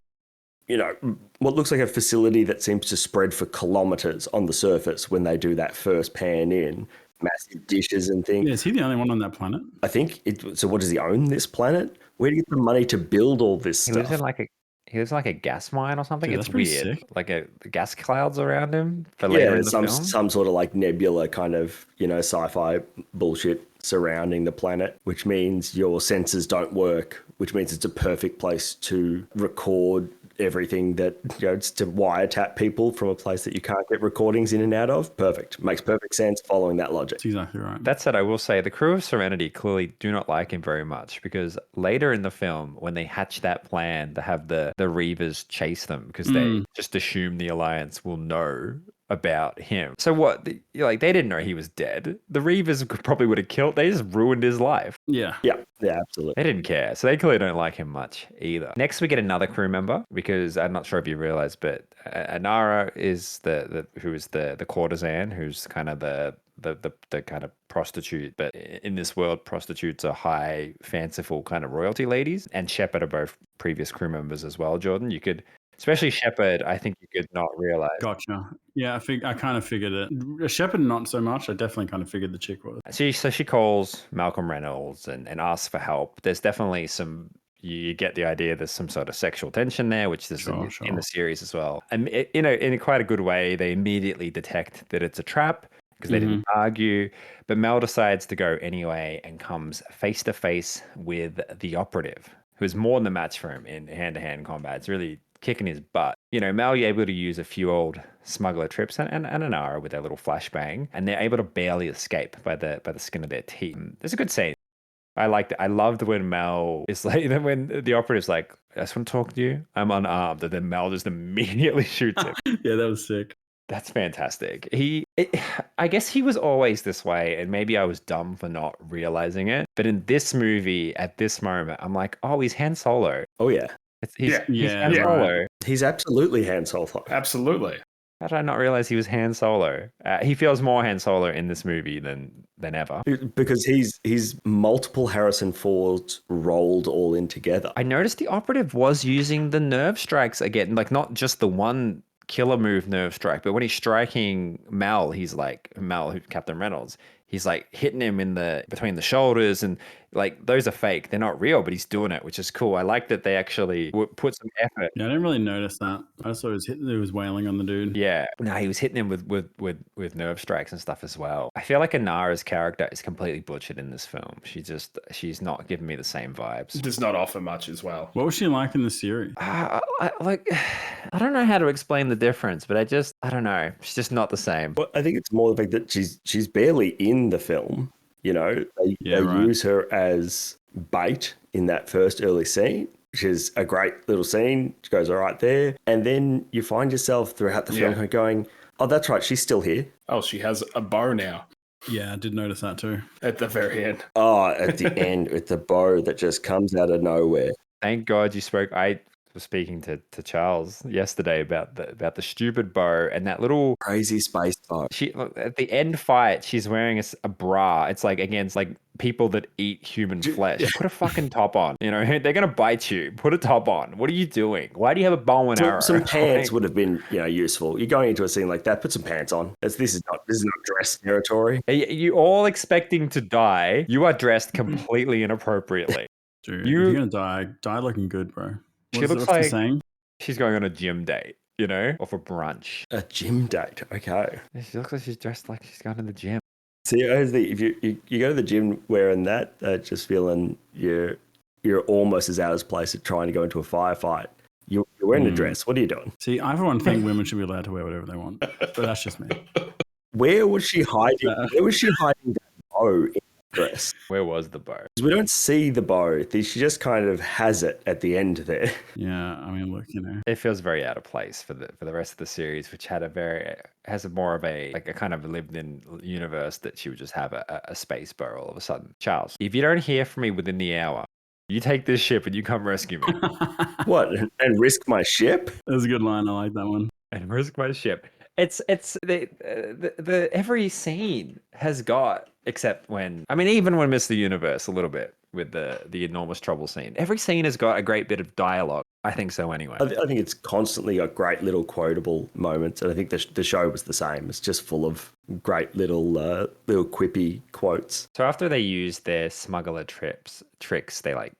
Speaker 5: what looks like a facility that seems to spread for kilometers on the surface when they do that first pan in, massive dishes and things?
Speaker 3: Yeah, is he the only one on that planet?
Speaker 5: I think so what does he own this planet? Where do you get the money to build all this
Speaker 2: He
Speaker 5: stuff?
Speaker 2: lives in he lives like a gas mine or something.
Speaker 3: Dude,
Speaker 2: It's
Speaker 3: that's pretty
Speaker 2: weird.
Speaker 3: sick.
Speaker 2: Like the gas clouds around him for later in the film.
Speaker 5: Some sort of like nebula kind of, sci-fi bullshit surrounding the planet, which means your sensors don't work, which means it's a perfect place to record everything that, it's to wiretap people from a place that you can't get recordings in and out of. Perfect. Makes perfect sense following that logic.
Speaker 3: That's exactly right.
Speaker 2: That said, I will say the crew of Serenity clearly do not like him very much, because later in the film, when they hatch that plan to have the Reavers chase them, because they just assume the Alliance will know about him. So what? They didn't know he was dead. The Reavers probably would have killed. They just ruined his life.
Speaker 3: Yeah.
Speaker 5: Yeah, absolutely.
Speaker 2: They didn't care. So they clearly don't like him much either. Next, we get another crew member, because I'm not sure if you realized, but Anara is who is the courtesan, who's kind of the kind of prostitute. But in this world, prostitutes are high, fanciful kind of royalty ladies. And Shepard are both previous crew members as well, Jordan. You could, especially Shepard, I think you could not realize.
Speaker 3: Gotcha. Yeah, I kind of figured it. Shepard, not so much. I definitely kind of figured the chick was.
Speaker 2: So she calls Malcolm Reynolds and asks for help. There's definitely some, you get the idea there's some sort of sexual tension there, which is in the series as well. And, in quite a good way, they immediately detect that it's a trap, because they didn't argue. But Mel decides to go anyway and comes face to face with the operative, who's more than a match for him in hand-to-hand combat. It's really kicking his butt. Mel able to use a few old smuggler trips and Anara with their little flashbang, and they're able to barely escape by the skin of their teeth. It's a good scene. I liked it. I loved when Mel is like, when the operative's like, I just want to talk to you. I'm unarmed. And then Mel just immediately shoots him.
Speaker 3: Yeah, that was sick.
Speaker 2: That's fantastic. I guess he was always this way, and maybe I was dumb for not realizing it. But in this movie, at this moment, I'm like, oh, he's Han Solo.
Speaker 5: Oh, yeah.
Speaker 2: He's Han Solo.
Speaker 5: Right. He's absolutely Han Solo.
Speaker 4: Absolutely.
Speaker 2: How did I not realize he was Han Solo? He feels more Han Solo in this movie than ever.
Speaker 5: Because he's multiple Harrison Fords rolled all in together.
Speaker 2: I noticed the operative was using the nerve strikes again, like not just the one killer move nerve strike, but when he's striking Mel, Captain Reynolds, he's like hitting him between the shoulders, and like those are fake. They're not real, but he's doing it, which is cool. I like that they actually put some effort.
Speaker 3: Yeah, I didn't really notice that. I saw it was wailing on the dude.
Speaker 2: Yeah, no, he was hitting him with nerve strikes and stuff as well. I feel like Anara's character is completely butchered in this film. She's not giving me the same vibes.
Speaker 4: Does not offer much as well.
Speaker 3: What was she like in the series?
Speaker 2: I don't know how to explain the difference, but I don't know. She's just not the same.
Speaker 5: Well, I think it's more the fact that she's barely in the film. They use her as bait in that first early scene, which is a great little scene. She goes all right there. And then you find yourself throughout the film going, oh, that's right, she's still here.
Speaker 4: Oh, she has a bow now.
Speaker 3: Yeah, I did notice that too.
Speaker 4: At the very end.
Speaker 5: Oh, at the end with the bow that just comes out of nowhere.
Speaker 2: Thank God you spoke. I was speaking to Charles yesterday about the stupid bow and that little
Speaker 5: crazy space bow.
Speaker 2: She at the end fight, she's wearing a bra. It's like against like people that eat human flesh. Put a fucking top on. They're gonna bite you. Put a top on. What are you doing? Why do you have a bow and arrow?
Speaker 5: Some pants would have been useful. You're going into a scene like that. Put some pants on. This is not dress territory.
Speaker 2: You all expecting to die. You are dressed completely inappropriately.
Speaker 3: Dude, if you're gonna die looking good, bro.
Speaker 2: She looks like she's going on a gym date, or for brunch.
Speaker 5: A gym date, okay.
Speaker 2: She looks like she's dressed like she's going to the gym.
Speaker 5: See, if you go to the gym wearing that, just feeling you're almost as out of place at trying to go into a firefight. You're wearing a dress. What are you doing?
Speaker 3: See, I for one think women should be allowed to wear whatever they want, but that's just me.
Speaker 5: Where was she hiding? Where was she hiding that bow in the dress?
Speaker 2: Where was the bow?
Speaker 5: We don't see the bow. She just kind of has it at the end there.
Speaker 3: Yeah, I mean, look,
Speaker 2: it feels very out of place for the rest of the series, which has more of a kind of lived-in universe that she would just have a space bow all of a sudden. Charles, if you don't hear from me within the hour, you take this ship and you come rescue me.
Speaker 5: What? And risk my ship?
Speaker 3: That's a good line. I like that one.
Speaker 2: And risk my ship. It's the every scene has got, except even when Mr. Universe a little bit with the enormous trouble scene. Every scene has got a great bit of dialogue. I think so anyway.
Speaker 5: I think it's constantly got great little quotable moments, and I think the show was the same. It's just full of great little quippy quotes.
Speaker 2: So after they use their smuggler tricks, they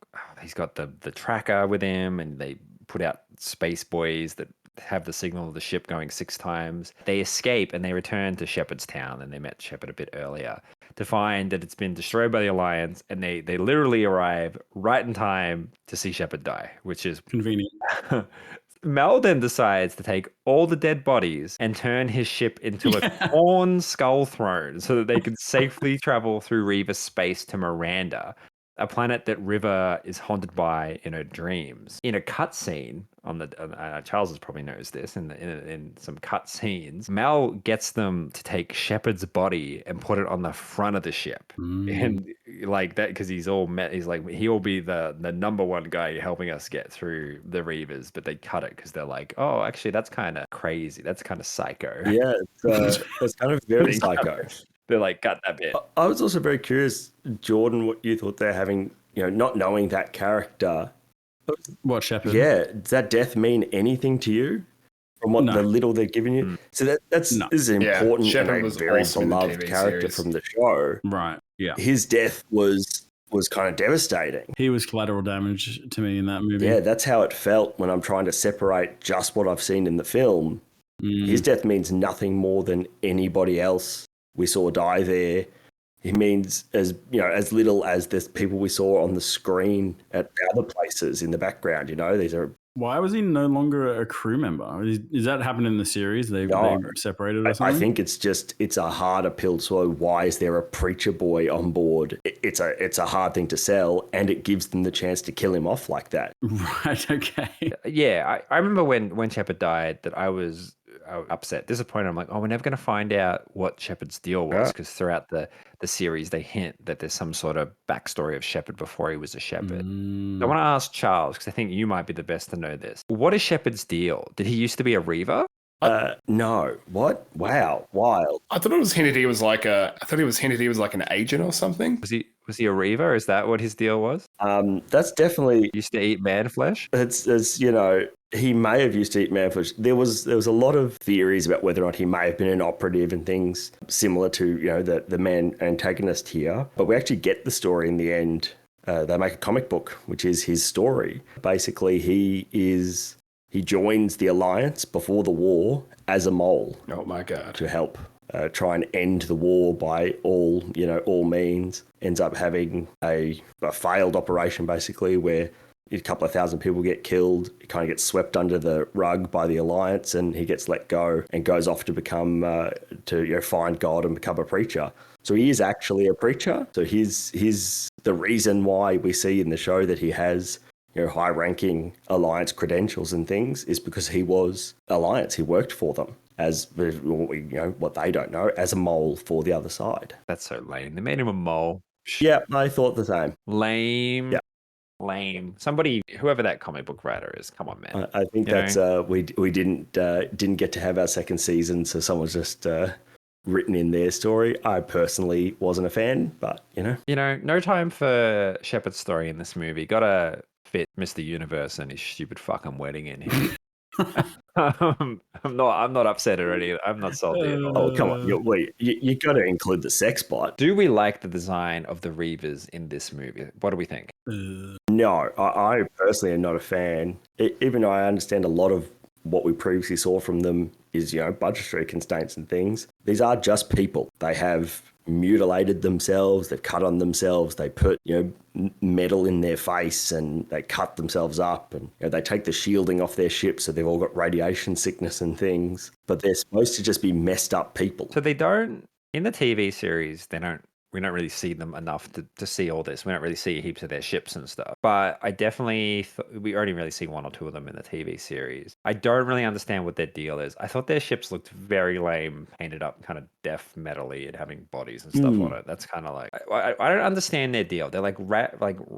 Speaker 2: he's got the tracker with him, and they put out space boys that have the signal of the ship going 6 times. They escape and they return to Shepard's town, and they met Shepard a bit earlier to find that it's been destroyed by the Alliance, and they literally arrive right in time to see Shepard die, which is
Speaker 3: convenient.
Speaker 2: Mel then decides to take all the dead bodies and turn his ship into a corn skull throne so that they can safely travel through Reva's space to Miranda, a planet that River is haunted by in her dreams. In a cutscene on the Charles probably knows this in some cutscenes, Mel gets them to take Shepard's body and put it on the front of the ship, and like that because he's like he'll be the number one guy helping us get through the Reavers, but they cut it because they're like, oh, actually that's kind of crazy, that's kind of psycho.
Speaker 5: Yeah, it's kind of very psycho.
Speaker 2: They're like, cut that bit.
Speaker 5: I was also very curious, Jordan, what you thought they're having, not knowing that character.
Speaker 3: What, Shepard?
Speaker 5: Yeah, does that death mean anything to you from what the little they're giving you? So this is an important and a very beloved character from the show.
Speaker 3: Right, yeah.
Speaker 5: His death was kind of devastating.
Speaker 3: He was collateral damage to me in that movie.
Speaker 5: Yeah, that's how it felt when I'm trying to separate just what I've seen in the film. His death means nothing more than anybody else we saw die there. He means as little as the people we saw on the screen at other places in the background. These are.
Speaker 3: Why was he no longer a crew member? Is that happened in the series? They separated or something?
Speaker 5: I think it's a harder pill to swallow. Why is there a preacher boy on board? It's a hard thing to sell, and it gives them the chance to kill him off like that.
Speaker 3: Right. Okay.
Speaker 2: Yeah, I remember when Shepard died that I was upset, disappointed. I'm like, oh, we're never going to find out what Shepard's deal was, because throughout the series they hint that there's some sort of backstory of Shepard before he was a Shepard. I want to ask Charles, because I think you might be the best to know this. What is Shepard's deal? Did he used to be a Reaver?
Speaker 5: No. What? Wow. Wild.
Speaker 4: I thought it was hinted he was like an agent or something.
Speaker 2: Was he a Reaver? Is that what his deal was?
Speaker 5: That's definitely
Speaker 2: Used to eat man flesh?
Speaker 5: It's he may have used to eat man flesh. There was a lot of theories about whether or not he may have been an operative and things similar to the main antagonist here. But we actually get the story in the end. They make a comic book, which is his story. Basically, he joins the Alliance before the war as a mole.
Speaker 4: Oh my god!
Speaker 5: To help try and end the war by all means. Ends up having a failed operation, basically, where a couple of thousand people get killed. He kind of gets swept under the rug by the Alliance, and he gets let go and goes off to become find God and become a preacher. So he is actually a preacher. So he's the reason why we see in the show that he has high-ranking Alliance credentials and things is because he was Alliance. He worked for them as what they don't know, as a mole for the other side.
Speaker 2: That's so lame. They made him a mole.
Speaker 5: Yeah, I thought the same.
Speaker 2: Lame.
Speaker 5: Yeah.
Speaker 2: Lame. Somebody, whoever that comic book writer is, come on, man.
Speaker 5: I think that's we didn't get to have our second season, so someone's just written in their story. I personally wasn't a fan, but
Speaker 2: no time for Shepard's story in this movie. Gotta fit Mr. Universe and his stupid fucking wedding in here. I'm not upset already. I'm not salty at all.
Speaker 5: Oh, come on. You got to include the sex bot.
Speaker 2: Do we like the design of the Reavers in this movie? What do we think?
Speaker 5: No, I personally am not a fan. Even though I understand a lot of what we previously saw from them is, budgetary constraints and things. These are just people. They have mutilated themselves. They've cut on themselves. They put, metal in their face and they cut themselves up, and they take the shielding off their ship, so they've all got radiation sickness and things. But they're supposed to just be messed up people.
Speaker 2: So they don't, in the TV series, we don't really see them enough to see all this. We don't really see heaps of their ships and stuff. But I definitely, we only really see one or two of them in the TV series. I don't really understand what their deal is. I thought their ships looked very lame, painted up kind of death metal-y and having bodies and stuff on it. That's kind of like, I don't understand their deal. They're like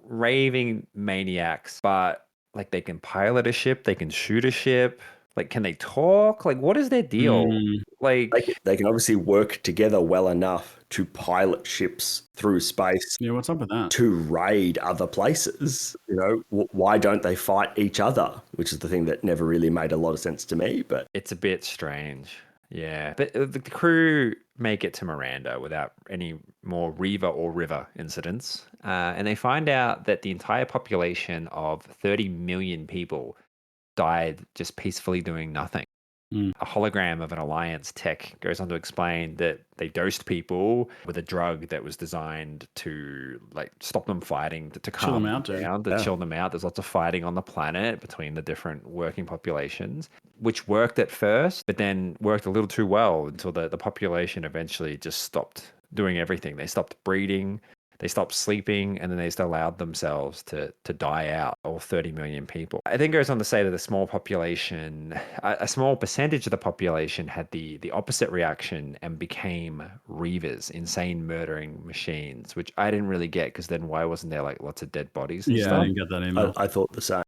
Speaker 2: raving maniacs, but like they can pilot a ship, they can shoot a ship. Like, can they talk? Like, what is their deal? Like,
Speaker 5: they can obviously work together well enough to pilot ships through space.
Speaker 3: Yeah, what's up with that?
Speaker 5: To raid other places. Why don't they fight each other? Which is the thing that never really made a lot of sense to me. But
Speaker 2: it's a bit strange. Yeah, but the crew make it to Miranda without any more Reaver or River incidents, and they find out that the entire population of 30 million people died just peacefully doing nothing. A hologram of an Alliance tech goes on to explain that they dosed people with a drug that was designed to like stop them fighting, to
Speaker 3: Chill
Speaker 2: calm
Speaker 3: them out, dude.
Speaker 2: down, to chill them out. There's lots of fighting on the planet between the different working populations, which worked at first, but then worked a little too well until the population eventually just stopped doing everything. They stopped breeding. They stopped sleeping, and then they just allowed themselves to die out, all 30 million people. I think it goes on to say that a small population, a small percentage of the population had the opposite reaction and became Reavers, insane murdering machines, which I didn't really get, because then why wasn't there like lots of dead bodies and
Speaker 3: Yeah,
Speaker 2: stuff?
Speaker 3: I didn't get that email.
Speaker 5: I thought the same.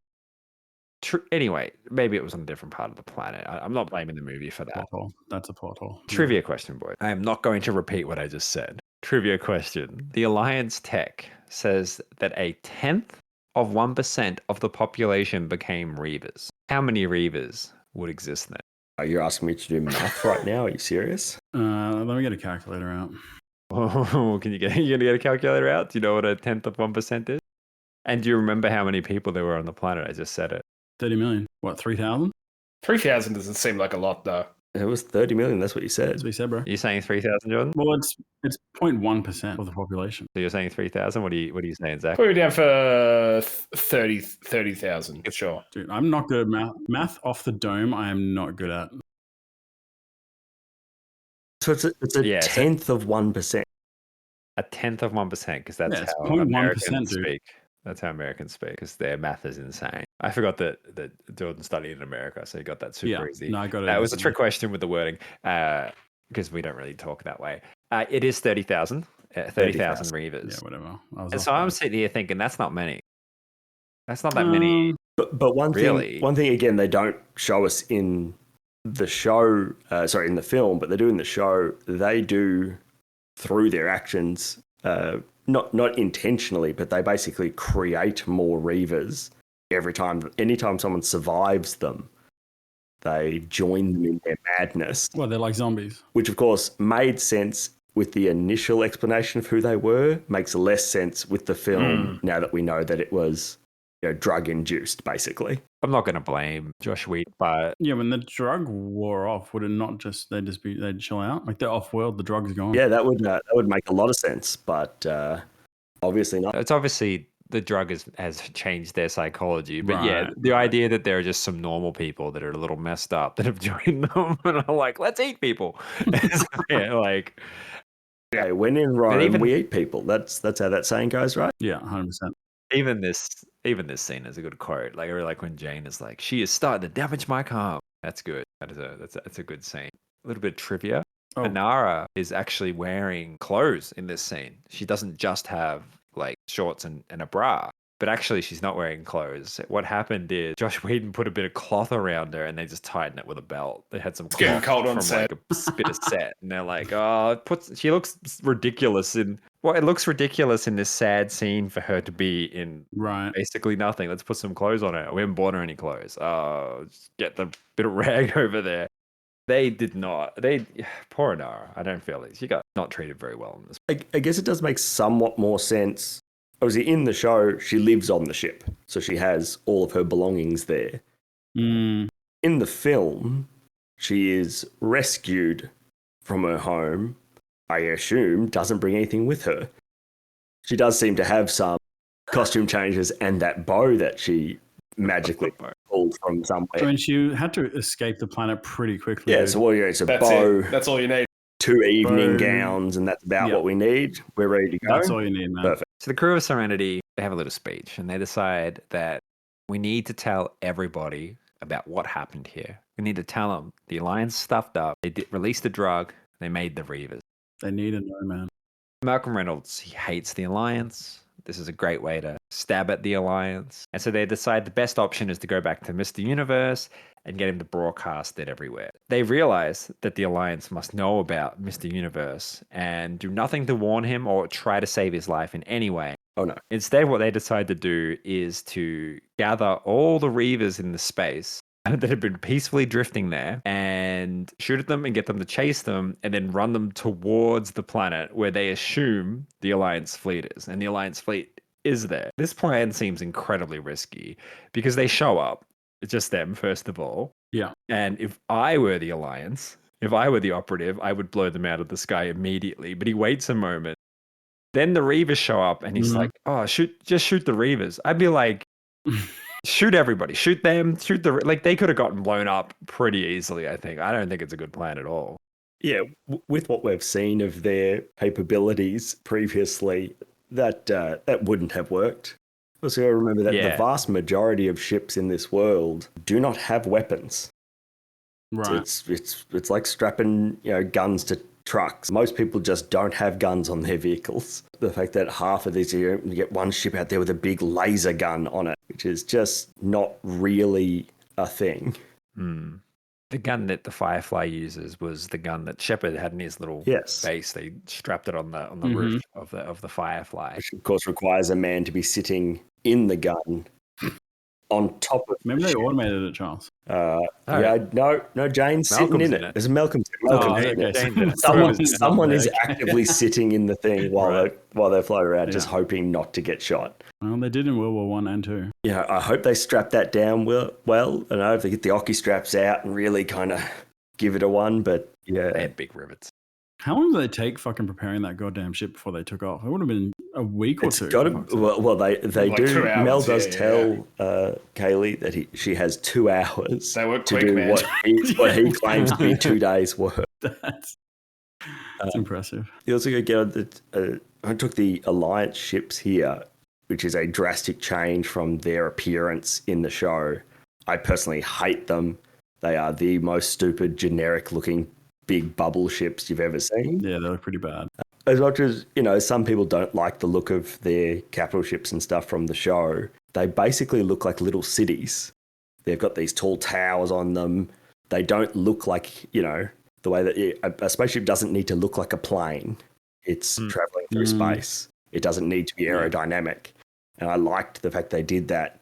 Speaker 2: Anyway, maybe it was on a different part of the planet. I'm not blaming the movie for that.
Speaker 3: Plot hole. That's a plot hole.
Speaker 2: Trivia question, boy. I am not going to repeat what I just said. Trivia question. The Alliance tech says that 1/10% of the population became Reavers. How many Reavers would exist then?
Speaker 5: Are you asking me to do math right now? Are you serious?
Speaker 3: Let me get a calculator out.
Speaker 2: Oh, you gonna get a calculator out? Do you know what 1/10 of 1% is? And do you remember how many people there were on the planet? I just said it.
Speaker 3: 30 million. What, 3,000?
Speaker 4: 3,000 doesn't seem like a lot, though.
Speaker 5: It was 30 million. That's what you said.
Speaker 3: That's what you said, bro.
Speaker 2: You're saying 3,000, Jordan?
Speaker 3: Well, it's 0.1% of the population.
Speaker 2: So you're saying 3,000? What are you saying, Zach?
Speaker 4: Put me down for 30,000. Sure.
Speaker 3: Dude, I'm not good at math. Math off the dome, I am not good at.
Speaker 5: So it's a tenth of 1%.
Speaker 2: 1/10 of 1%, because that's
Speaker 3: Yeah, it's
Speaker 2: how
Speaker 3: 0.1%,
Speaker 2: Americans
Speaker 3: dude.
Speaker 2: speak. That's how Americans speak, because their math is insane. I forgot that Jordan studied in America, so he got that super easy.
Speaker 3: No, I got it.
Speaker 2: That was a trick question with the wording, because we don't really talk that way. It is 30,000. 30,000 Reavers.
Speaker 3: Yeah, whatever.
Speaker 2: And so I'm sitting here thinking, that's not many. That's not that many.
Speaker 5: But one
Speaker 2: Really?
Speaker 5: thing again, they don't show us in the show, in the film, but they do in the show. They do through their actions, not intentionally, but they basically create more Reavers anytime someone survives them, they join them in their madness.
Speaker 3: Well, they're like zombies.
Speaker 5: Which, of course, made sense with the initial explanation of who they were, makes less sense with the film now that we know that it was drug-induced, basically.
Speaker 2: I'm not going to blame Josh Whedon, but...
Speaker 3: Yeah, when the drug wore off, would it not just, they'd chill out? Like, they're off-world, the drug's gone.
Speaker 5: Yeah, that would make a lot of sense, but obviously not.
Speaker 2: It's obviously... the drug has changed their psychology. But
Speaker 3: Right.
Speaker 2: the idea that there are just some normal people that are a little messed up that have joined them and are like, let's eat people.
Speaker 5: Yeah, when in Rome, we eat people. That's how that saying goes, right?
Speaker 3: Yeah, 100%.
Speaker 2: Even this scene is a good quote. Like, I really like when Jane is like, she is starting to damage my calm. That's good. That's a good scene. A little bit of trivia.
Speaker 3: Oh.
Speaker 2: Anara is actually wearing clothes in this scene. She doesn't just have like shorts and a bra, but actually she's not wearing clothes. What happened is Josh Whedon put a bit of cloth around her and they just tightened it with a belt. They had some
Speaker 4: getting
Speaker 2: cloth
Speaker 4: cold on
Speaker 2: from
Speaker 4: set.
Speaker 2: like a bit of set, and they're like, oh, she looks ridiculous it looks ridiculous in this sad scene for her to be in basically nothing. Let's put some clothes on her. We haven't bought her any clothes. Oh, just get the bit of rag over there. They did not. Poor Anara. I don't feel it. She got not treated very well in this.
Speaker 5: I guess it does make somewhat more sense. Obviously, in the show, she lives on the ship, so she has all of her belongings there. In the film, she is rescued from her home. I assume doesn't bring anything with her. She does seem to have some costume changes and that bow that she magically pulled from somewhere.
Speaker 3: I mean, she had to escape the planet pretty quickly.
Speaker 5: Yeah, so it's a bow.
Speaker 4: That's all you need.
Speaker 5: 2 evening gowns, and that's about what we need. We're ready to go.
Speaker 3: That's all you need, man.
Speaker 5: Perfect.
Speaker 2: So the crew of Serenity, they have a little speech, and they decide that we need to tell everybody about what happened here. We need to tell them the Alliance stuffed up. They released the drug. They made the Reavers.
Speaker 3: They need to know, man.
Speaker 2: Malcolm Reynolds, he hates the Alliance. This is a great way to stab at the Alliance. And so they decide the best option is to go back to Mr. Universe and get him to broadcast it everywhere. They realize that the Alliance must know about Mr. Universe and do nothing to warn him or try to save his life in any way.
Speaker 5: Oh, no.
Speaker 2: Instead, what they decide to do is to gather all the Reavers in the space that have been peacefully drifting there and shoot at them and get them to chase them and then run them towards the planet where they assume the Alliance fleet is. And the Alliance fleet is there. This plan seems incredibly risky because they show up. It's just them, first of all.
Speaker 3: Yeah.
Speaker 2: And if I were the Alliance, if I were the operative, I would blow them out of the sky immediately. But he waits a moment. Then the Reavers show up and he's like, oh, just shoot the Reavers. I'd be like, shoot everybody, shoot them, shoot like they could have gotten blown up pretty easily, I think. I don't think it's a good plan at all.
Speaker 5: Yeah, with what we've seen of their capabilities previously, that wouldn't have worked. Also, remember that the vast majority of ships in this world do not have weapons.
Speaker 3: Right.
Speaker 5: So it's like strapping guns to trucks. Most people just don't have guns on their vehicles. The fact that half of these, you get one ship out there with a big laser gun on it, which is just not really a thing.
Speaker 2: The gun that the Firefly uses was the gun that Shepard had in his little base. They strapped it on the roof of the Firefly,
Speaker 5: which of course requires a man to be sitting in the gun on top of.
Speaker 3: Maybe they automated it, Charles.
Speaker 5: No, Jane's sitting in it. There's Malcolm. Someone is actively sitting in the thing while they float around, just hoping not to get shot.
Speaker 3: Well, they did in World War I and II.
Speaker 5: Yeah, I hope they strap that down well. And I hope they get the Oki straps out and really kind of give it a one. But yeah,
Speaker 2: they had big rivets.
Speaker 3: How long did they take fucking preparing that goddamn ship before they took off? It would have been a week or two.
Speaker 5: Well, they
Speaker 4: like
Speaker 5: do.
Speaker 4: 2 hours,
Speaker 5: Mel does tell Kaylee that she has 2 hours
Speaker 4: they work
Speaker 5: to
Speaker 4: quick,
Speaker 5: do
Speaker 4: man.
Speaker 5: what he claims to be 2 days' work.
Speaker 3: That's impressive.
Speaker 5: You also get I took the Alliance ships here, which is a drastic change from their appearance in the show. I personally hate them. They are the most stupid, generic-looking big bubble ships you've ever seen.
Speaker 3: Yeah, they look pretty bad.
Speaker 5: As much as, some people don't like the look of their capital ships and stuff from the show, they basically look like little cities. They've got these tall towers on them. They don't look like, the way that a spaceship doesn't need to look like a plane. It's traveling through space. It doesn't need to be aerodynamic. And I liked the fact they did that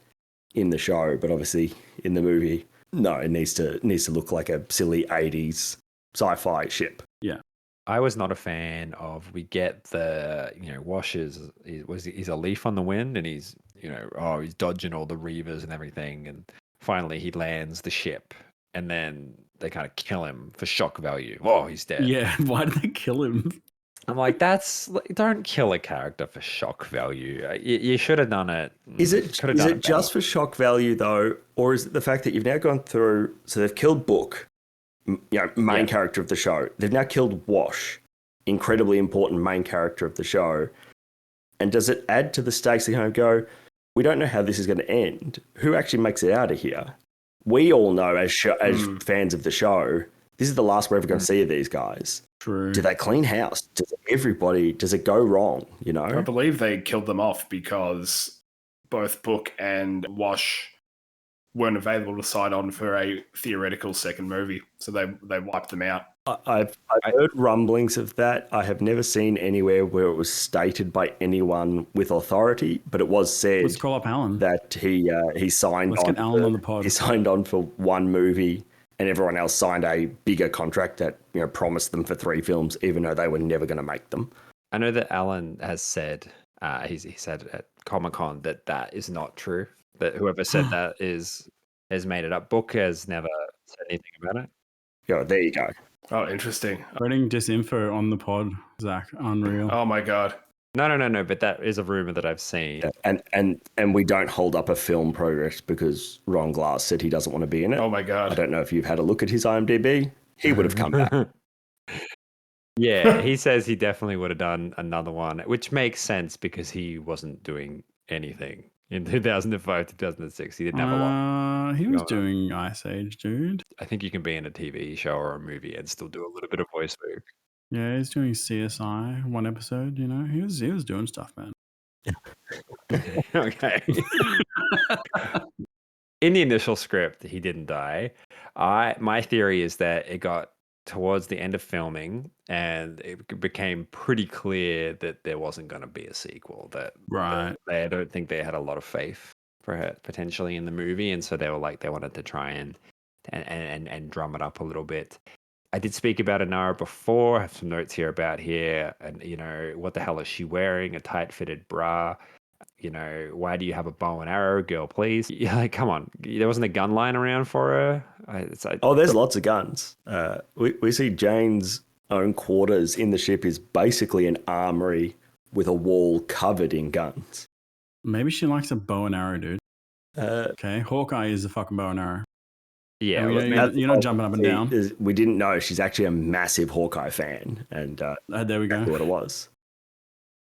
Speaker 5: in the show, but obviously in the movie, no, it needs to look like a silly 80s sci-fi ship.
Speaker 3: Yeah.
Speaker 2: I was not a fan of, we get the, Wash he's a leaf on the wind and he's, he's dodging all the Reavers and everything. And finally he lands the ship and then they kind of kill him for shock value. Oh, he's dead.
Speaker 3: Yeah. Why did they kill him?
Speaker 2: I'm like, don't kill a character for shock value. You should have done it.
Speaker 5: Is it just for shock value though? Or is it the fact that you've now gone through, so they've killed Book, main character of the show. They've now killed Wash, incredibly important main character of the show. And does it add to the stakes to kind of go, we don't know how this is going to end. Who actually makes it out of here? We all know as fans of the show, this is the last we're ever going to see of these guys.
Speaker 3: True.
Speaker 5: Do they clean house? Does it go wrong?
Speaker 4: I believe they killed them off because both Book and Wash weren't available to sign on for a theoretical second movie, so they wiped them out.
Speaker 5: I've heard rumblings of that. I have never seen anywhere where it was stated by anyone with authority, but it was said.
Speaker 3: Let's call up Alan.
Speaker 5: That he signed.
Speaker 3: Let's get Alan on the pod.
Speaker 5: He signed on for one movie, and everyone else signed a bigger contract that promised them for 3 films, even though they were never going to make them.
Speaker 2: I know that Alan has said he said at Comic-Con that is not true. That whoever said that has made it up. Book has never said anything about it.
Speaker 5: Yeah, there you go.
Speaker 4: Oh, interesting.
Speaker 3: Spreading disinfo on the pod, Zach. Unreal.
Speaker 4: Oh my god.
Speaker 2: No. But that is a rumor that I've seen.
Speaker 5: Yeah, and we don't hold up a film progress because Ron Glass said he doesn't want to be in it.
Speaker 4: Oh my god.
Speaker 5: I don't know if you've had a look at his IMDb. He would have come back.
Speaker 2: Yeah, he says he definitely would have done another one, which makes sense because he wasn't doing anything in 2005, 2006. He didn't have a lot.
Speaker 3: He was doing Ice Age, dude.
Speaker 2: I think you can be in a TV show or a movie and still do a little bit of voice work.
Speaker 3: Yeah, he's doing CSI, one episode, He was doing stuff, man.
Speaker 2: Okay. In the initial script, he didn't die. My theory is that it got towards the end of filming and it became pretty clear that there wasn't going to be a sequel. I don't think they had a lot of faith for her potentially in the movie, and so they were like they wanted to try and drum it up a little bit. I did speak about Inara before. I have some notes here, and what the hell is she wearing? A tight fitted bra. why do you have a bow and arrow, girl, please? You're like, come on. There wasn't a gun lying around for her. It's like,
Speaker 5: Oh, there's lots of guns. We see Jane's own quarters in the ship is basically an armory with a wall covered in guns.
Speaker 3: Maybe she likes a bow and arrow, dude.
Speaker 5: Uh,
Speaker 3: Okay, Hawkeye is a fucking bow and arrow.
Speaker 2: yeah.
Speaker 3: And
Speaker 2: look,
Speaker 3: you're not jumping up and down.
Speaker 5: We didn't know she's actually a massive Hawkeye fan, and
Speaker 3: There we go.
Speaker 5: exactly what it was.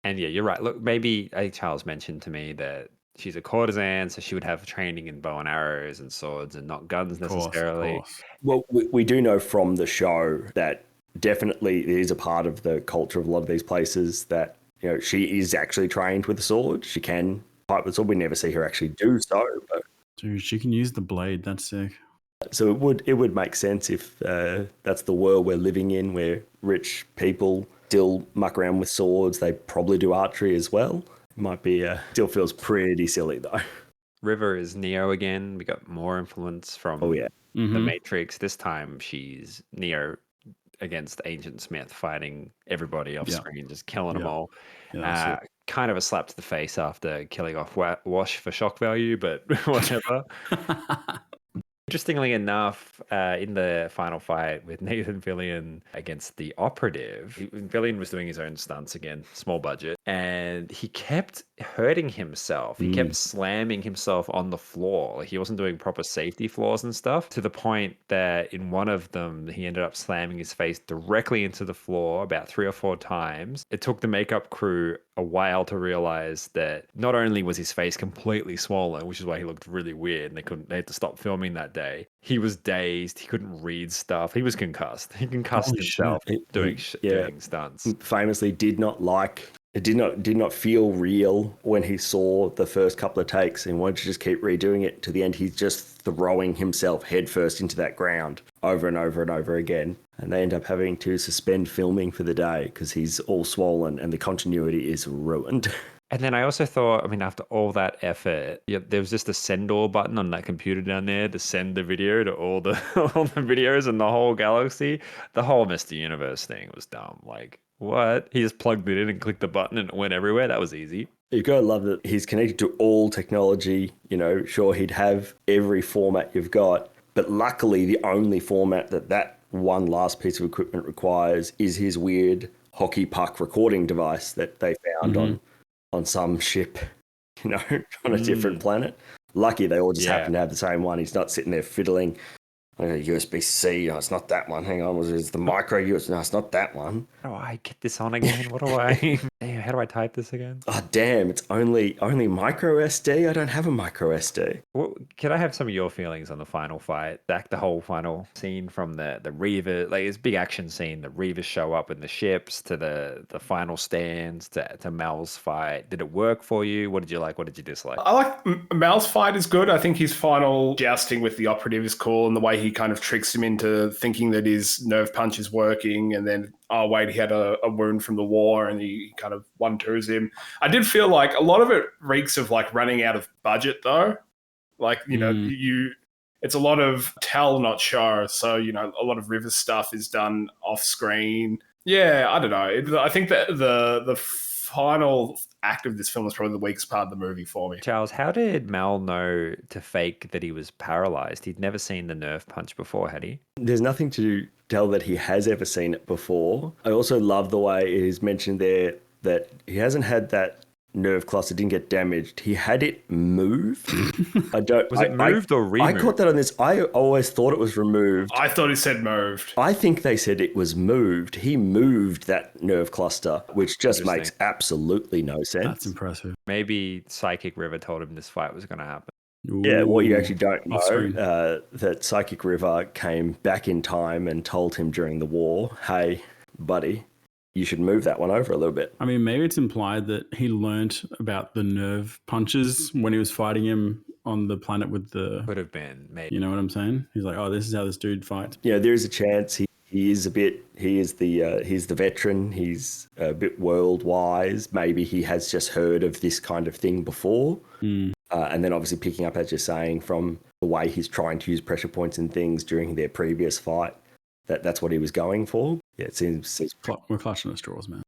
Speaker 2: And yeah, you're right. Look, maybe I think Charles mentioned to me that she's a courtesan, so she would have training in bow and arrows and swords and not guns necessarily.
Speaker 3: Of course.
Speaker 5: Well, we do know from the show that definitely it is a part of the culture of a lot of these places that she is actually trained with a sword. She can fight with a sword. We never see her actually do so, but
Speaker 3: Dude, she can use the blade. That's sick.
Speaker 5: so it would make sense if that's the world we're living in, where rich people still muck around with swords. They probably do archery as well. It might be still feels pretty silly though.
Speaker 2: River is Neo again. We got more influence from
Speaker 5: Oh yeah,
Speaker 2: the
Speaker 3: Mhm.
Speaker 2: Matrix. This time she's Neo against Agent Smith, fighting everybody off
Speaker 3: Yeah.
Speaker 2: screen, just killing them
Speaker 3: Yeah.
Speaker 2: all.
Speaker 3: Yeah, that's it.
Speaker 2: Kind of a slap to the face after killing off Wash for shock value, but whatever. Interestingly enough, in the final fight with Nathan Fillion against the operative, Fillion was doing his own stunts again, small budget, and he kept hurting himself. He kept slamming himself on the floor. Like, he wasn't doing proper safety floors and stuff, to the point that in one of them, he ended up slamming his face directly into the floor about 3 or 4 times. It took the makeup crew a while to realize that not only was his face completely swollen, which is why he looked really weird, and they had to stop filming that day. He was dazed. He couldn't read stuff. He was concussed. He concussed
Speaker 3: Holy
Speaker 2: himself
Speaker 3: shit.
Speaker 2: doing stunts.
Speaker 5: famously did not feel real when he saw the first couple of takes and wanted to just keep redoing it to the end. He's just throwing himself headfirst into that ground over and over and over again. And they end up having to suspend filming for the day because he's all swollen and the continuity is ruined.
Speaker 2: And then I also thought, after all that effort, there was just a send all button on that computer down there to send the video to all the all the videos in the whole galaxy. The whole Mr. Universe thing was dumb. Like, what? He just plugged it in and clicked the button and it went everywhere. That was easy.
Speaker 5: You gotta love that he's connected to all technology. Sure, he'd have every format you've got, but luckily the only format that one last piece of equipment requires is his weird hockey puck recording device that they found on some ship, on a different planet. Lucky they all just happen to have the same one. He's not sitting there fiddling. USB-C, it's not that one. Hang on, it's the micro USB. No, it's not that one.
Speaker 2: How do I get this on again? What do I? Damn, how do I type this again?
Speaker 5: Oh damn! It's only micro SD. I don't have a micro SD.
Speaker 2: Well, can I have some of your feelings on the final fight? Back the whole final scene from the Reaver, like, it's big action scene. The Reavers show up in the ships, to the final stands, to Mel's fight. Did it work for you? What did you like? What did you dislike?
Speaker 4: I like Mal's fight is good. I think his final jousting with the operative is cool, and the way he kind of tricks him into thinking that his nerve punch is working, and then, oh wait, he had a wound from the war, and he kind of 1-2s him. I did feel like a lot of it reeks of like running out of budget though. Like, it's a lot of tell, not show. So, a lot of River stuff is done off screen. Yeah, I don't know. I think that the final act of this film is probably the weakest part of the movie for me.
Speaker 2: Charles, how did Mel know to fake that he was paralyzed? He'd never seen the nerve punch before, had he?
Speaker 5: There's nothing to tell that he has ever seen it before. I also love the way it is mentioned there that he hasn't had that nerve cluster, didn't get damaged. He had it moved.
Speaker 2: Was it moved or removed?
Speaker 5: I caught that on this. I always thought it was removed.
Speaker 4: I thought it said moved.
Speaker 5: I think they said it was moved. He moved that nerve cluster, which just makes absolutely no sense.
Speaker 3: That's impressive.
Speaker 2: Maybe Psychic River told him this fight was going to happen.
Speaker 5: Yeah, what you actually don't know,
Speaker 3: Off-screen.
Speaker 5: that Psychic River came back in time and told him during the war, hey, buddy, you should move that one over a little bit.
Speaker 3: Maybe it's implied that he learnt about the nerve punches when he was fighting him on the planet with the...
Speaker 2: Could have been, maybe.
Speaker 3: You know what I'm saying? He's like, oh, this is how this dude fights.
Speaker 5: Yeah, there is a chance he's the veteran. He's a bit world wise. Maybe he has just heard of this kind of thing before. And then obviously picking up, as you're saying, from the way he's trying to use pressure points and things during their previous fight, that's what he was going for. Yeah, it seems
Speaker 3: We're clutching at straws, man.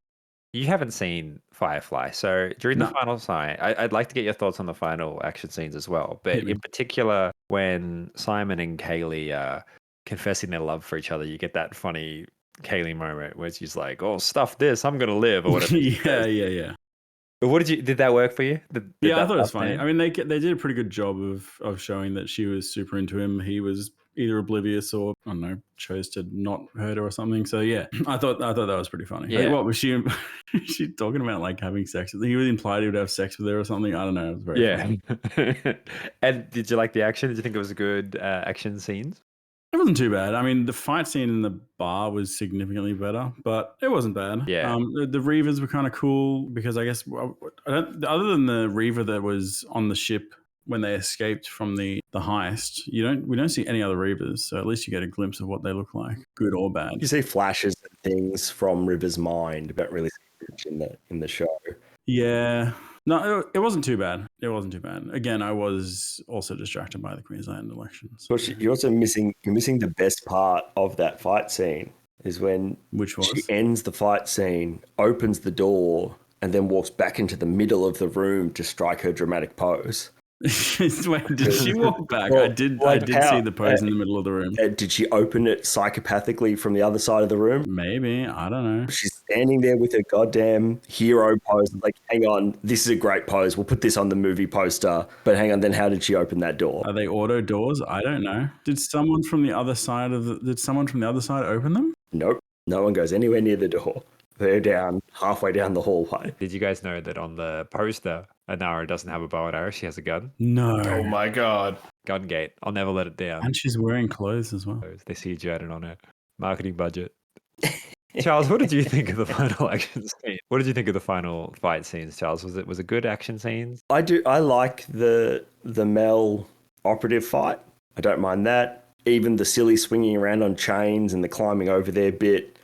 Speaker 2: You haven't seen Firefly, so during the
Speaker 3: No.
Speaker 2: final sign, I'd like to get your thoughts on the final action scenes as well. But
Speaker 3: Hit me.
Speaker 2: in particular, when Simon and Kaylee are confessing their love for each other, you get that funny Kaylee moment where she's like, "Oh, stuff this, I'm gonna live," or whatever.
Speaker 3: Yeah.
Speaker 2: But did that work for you? Did
Speaker 3: Yeah, I
Speaker 2: that
Speaker 3: thought it was
Speaker 2: last
Speaker 3: funny.
Speaker 2: scene?
Speaker 3: I mean, they did a pretty good job of showing that she was super into him. He was either oblivious or, I don't know, chose to not hurt her or something. So yeah, I thought that was pretty funny.
Speaker 2: Yeah.
Speaker 3: What was she? She talking about like having sex with? He was implied he would have sex with her or something. I don't know. It was very funny.
Speaker 2: Yeah. And did you like the action? Did you think it was a good action scenes?
Speaker 3: It wasn't too bad. I mean, the fight scene in the bar was significantly better, but it wasn't bad.
Speaker 2: Yeah.
Speaker 3: The Reavers were kind of cool because I guess other than the Reaver that was on the ship when they escaped from the heist, we don't see any other Reavers. So at least you get a glimpse of what they look like, good or bad.
Speaker 5: You see flashes and things from River's mind, but really see much in the show.
Speaker 3: Yeah. No, it wasn't too bad. It wasn't too bad. Again, I was also distracted by the Queensland elections.
Speaker 5: But you're also missing the best part of that fight scene is when
Speaker 3: Which was?
Speaker 5: she ends the fight scene, opens the door, and then walks back into the middle of the room to strike her dramatic pose.
Speaker 3: Wait, did she walk back?
Speaker 5: Well,
Speaker 3: I did
Speaker 5: like
Speaker 3: see the pose in the middle of the room.
Speaker 5: Did she open it psychopathically from the other side of the room?
Speaker 3: Maybe. I don't know.
Speaker 5: She's standing there with her goddamn hero pose. Like, hang on, this is a great pose. We'll put this on the movie poster. But hang on, then how did she open that door?
Speaker 3: Are they auto doors? I don't know. Did someone from the other side open them?
Speaker 5: Nope. No one goes anywhere near the door. They're halfway down the hallway.
Speaker 2: Did you guys know that on the poster, Anara doesn't have a bow and arrow? She has a gun.
Speaker 3: No.
Speaker 4: Oh my god.
Speaker 2: Gun gate. I'll never let it down.
Speaker 3: And she's wearing clothes as well.
Speaker 2: They CGI'd it on her marketing budget. Charles, what did you think of the final action scene? What did you think of the final fight scenes, Charles? Was it good action scenes?
Speaker 5: I like the Mel operative fight. I don't mind that. Even the silly swinging around on chains and the climbing over their bit.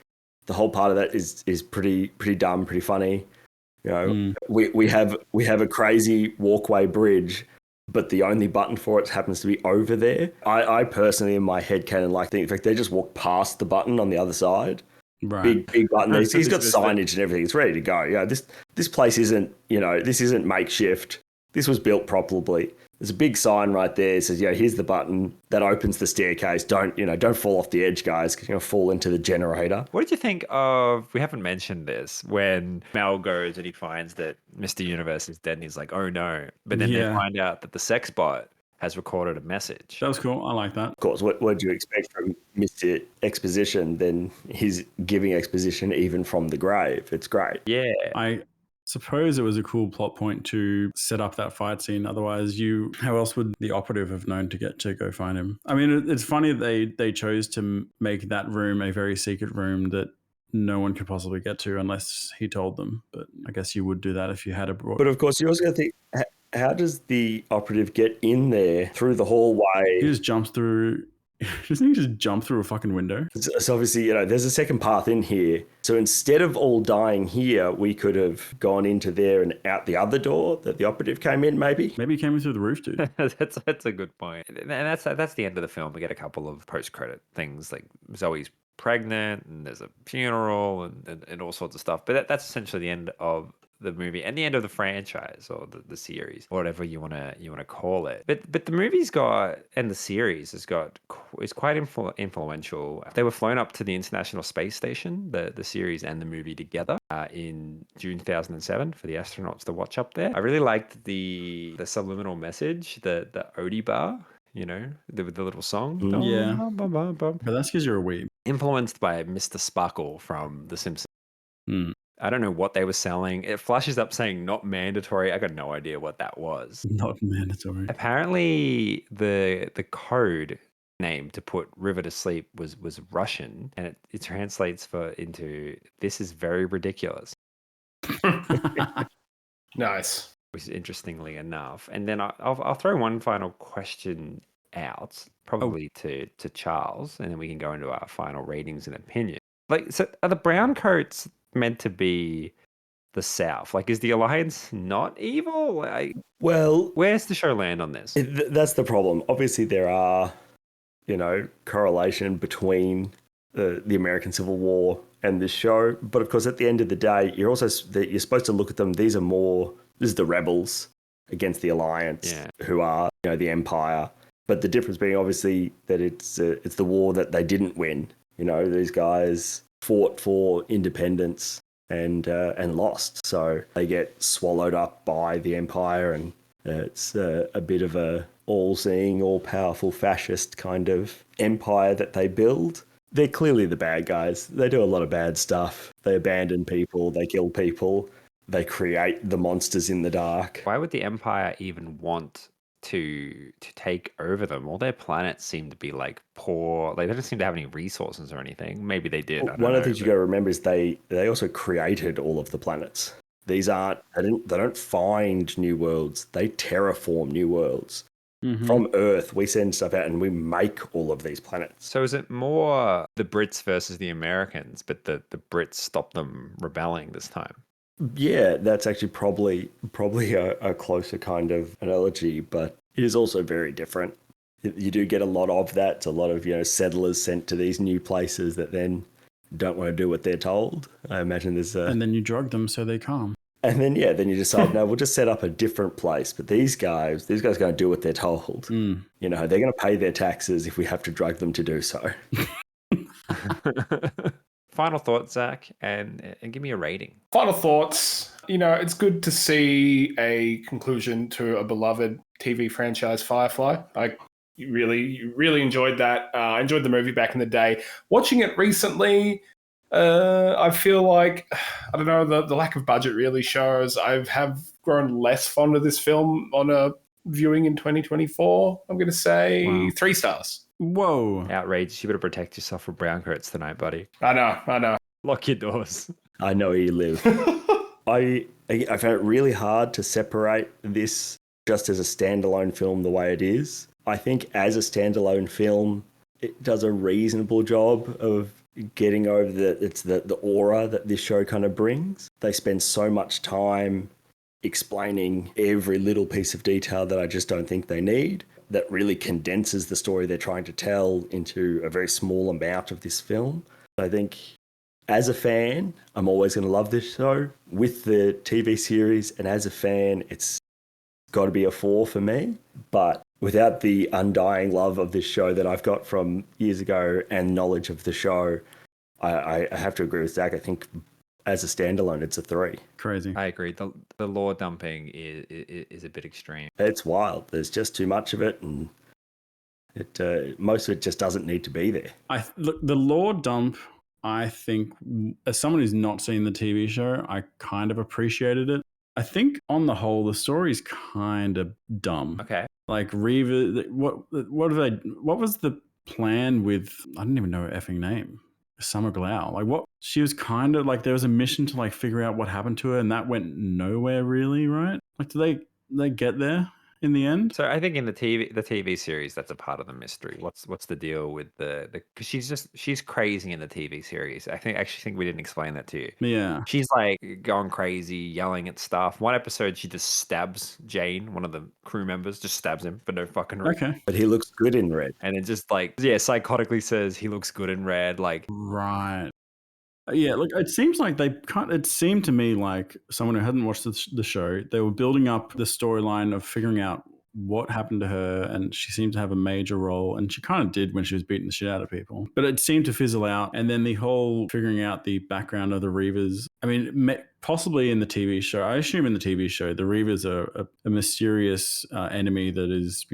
Speaker 5: The whole part of that is pretty dumb, pretty funny. You know, we have a crazy walkway bridge, but the only button for it happens to be over there. I personally, in my head, canon like think, in fact, they just walk past the button on the other side.
Speaker 3: Right.
Speaker 5: Big button. He's got signage and everything. It's ready to go. Yeah, this place isn't, this isn't makeshift. This was built properly. There's a big sign right there. It says, here's the button that opens the staircase. Don't fall off the edge, guys, because you're going to fall into the generator.
Speaker 2: What did you think of, we haven't mentioned this, when Mel goes and he finds that Mr. Universe is dead and he's like, oh no. But then they find out that the sex bot has recorded a message.
Speaker 3: That was cool. I like that.
Speaker 5: Of course, what do you expect from Mr. Exposition? Then he's giving exposition even from the grave. It's great.
Speaker 2: Yeah.
Speaker 3: I suppose it was a cool plot point to set up that fight scene. Otherwise, how else would the operative have known to go find him? I mean, it's funny that they chose to make that room a very secret room that no one could possibly get to unless he told them. But I guess you would do that if you had a broad.
Speaker 5: But of course, you also got to think, how does the operative get in there through the hallway?
Speaker 3: He just jumps through. Doesn't he just jump through a fucking window?
Speaker 5: So obviously, there's a second path in here. So instead of all dying here, we could have gone into there and out the other door that the operative came in, maybe.
Speaker 3: Maybe he came in through the roof, dude.
Speaker 2: That's a good point. And that's the end of the film. We get a couple of post-credit things, like Zoe's pregnant and there's a funeral and all sorts of stuff. But that's essentially the end of the movie and the end of the franchise or the series, or whatever you want to call it. But the movie's got, and the series is quite influential. They were flown up to the International Space Station, the series and the movie together, in June 2007 for the astronauts to watch up there. I really liked the subliminal message, the Odie bar. The little song.
Speaker 3: Yeah. But that's because you're a weeb.
Speaker 2: Influenced by Mr. Sparkle from The Simpsons.
Speaker 3: Mm.
Speaker 2: I don't know what they were selling. It flashes up saying not mandatory. I got no idea what that was.
Speaker 3: Not mandatory.
Speaker 2: Apparently, the code name to put River to sleep was Russian, and it translates into "this is very ridiculous."
Speaker 4: Nice.
Speaker 2: Which is interestingly enough. And then I'll throw one final question out, probably to Charles, and then we can go into our final ratings and opinions. So are the brown coats meant to be the South? Is the Alliance not evil?
Speaker 5: Well,
Speaker 2: where's the show land on this?
Speaker 5: That's the problem. Obviously, there are, correlation between the American Civil War and this show. But of course, at the end of the day, you're supposed to look at them. This is the rebels against the Alliance, who are the Empire. But the difference being obviously that it's the war that they didn't win. These guys fought for independence and lost, so they get swallowed up by the Empire, and it's a bit of a all-seeing, all-powerful fascist kind of empire that they build. They're clearly the bad guys. They do a lot of bad stuff. They abandon people. They kill people. They create the monsters in the dark.
Speaker 2: Why would the Empire even want to take over them? All their planets seem to be like poor. Like, they don't seem to have any resources or anything. Maybe they did.
Speaker 5: One of the things you got to remember is they also created all of the planets. These aren't. They don't find new worlds. They terraform new worlds. Mm-hmm. From Earth, we send stuff out and we make all of these planets.
Speaker 2: So is it more the Brits versus the Americans, but the Brits stopped them rebelling this time?
Speaker 5: Yeah, that's actually probably a closer kind of analogy, but it is also very different. You do get a lot of that. It's a lot of settlers sent to these new places that then don't want to do what they're told. I imagine there's
Speaker 3: and then you drug them so they calm.
Speaker 5: And then then you decide, no, we'll just set up a different place. But these guys are going to do what they're told.
Speaker 3: Mm.
Speaker 5: They're going to pay their taxes if we have to drug them to do so.
Speaker 2: Final thoughts, Zach, and give me a rating.
Speaker 4: Final thoughts. It's good to see a conclusion to a beloved TV franchise, Firefly. I really enjoyed that. I enjoyed the movie back in the day. Watching it recently, I feel like, I don't know, the lack of budget really shows. I have grown less fond of this film on a viewing in 2024. I'm going to say 3 stars.
Speaker 3: Whoa.
Speaker 2: Outrageous. You better protect yourself from brown coats tonight, buddy.
Speaker 4: I know.
Speaker 2: Lock your doors.
Speaker 5: I know where you live. I found it really hard to separate this just as a standalone film the way it is. I think as a standalone film, it does a reasonable job of getting over the aura that this show kind of brings. They spend so much time explaining every little piece of detail that I just don't think they need. That really condenses the story they're trying to tell into a very small amount of this film. I think as a fan, I'm always going to love this show. With the TV series, and as a fan, it's got to be a 4 for me. But without the undying love of this show that I've got from years ago and knowledge of the show, I have to agree with Zach. I think as a standalone, it's a 3.
Speaker 3: Crazy.
Speaker 2: I agree. The lore dumping is a bit extreme.
Speaker 5: It's wild. There's just too much of it, and most of it just doesn't need to be there.
Speaker 3: Look, the lore dump, I think, as someone who's not seen the TV show, I kind of appreciated it. I think on the whole, the story's kind of dumb.
Speaker 2: Okay.
Speaker 3: Like Reva, what was the plan with? I don't even know her effing name. Summer Glau. Like, what? She was kind of like, there was a mission to like figure out what happened to her, and that went nowhere really, right? Like, do they get there in the end?
Speaker 2: So I think in the TV series, that's a part of the mystery. What's the deal with the because she's crazy in the TV series. I actually think we didn't explain that to you.
Speaker 3: Yeah.
Speaker 2: She's like going crazy, yelling at stuff. One episode, she just stabs Jane, one of the crew members, just stabs him for no fucking reason.
Speaker 3: Okay.
Speaker 5: But he looks good in red.
Speaker 2: And it just like, psychotically says he looks good in red. Like,
Speaker 3: right. Yeah, look, it seems like it seemed to me like someone who hadn't watched the show, they were building up the storyline of figuring out what happened to her, and she seemed to have a major role, and she kind of did when she was beating the shit out of people. But it seemed to fizzle out, and then the whole figuring out the background of the Reavers, I mean, possibly in the TV show, I assume in the TV show, the Reavers are a mysterious enemy that is,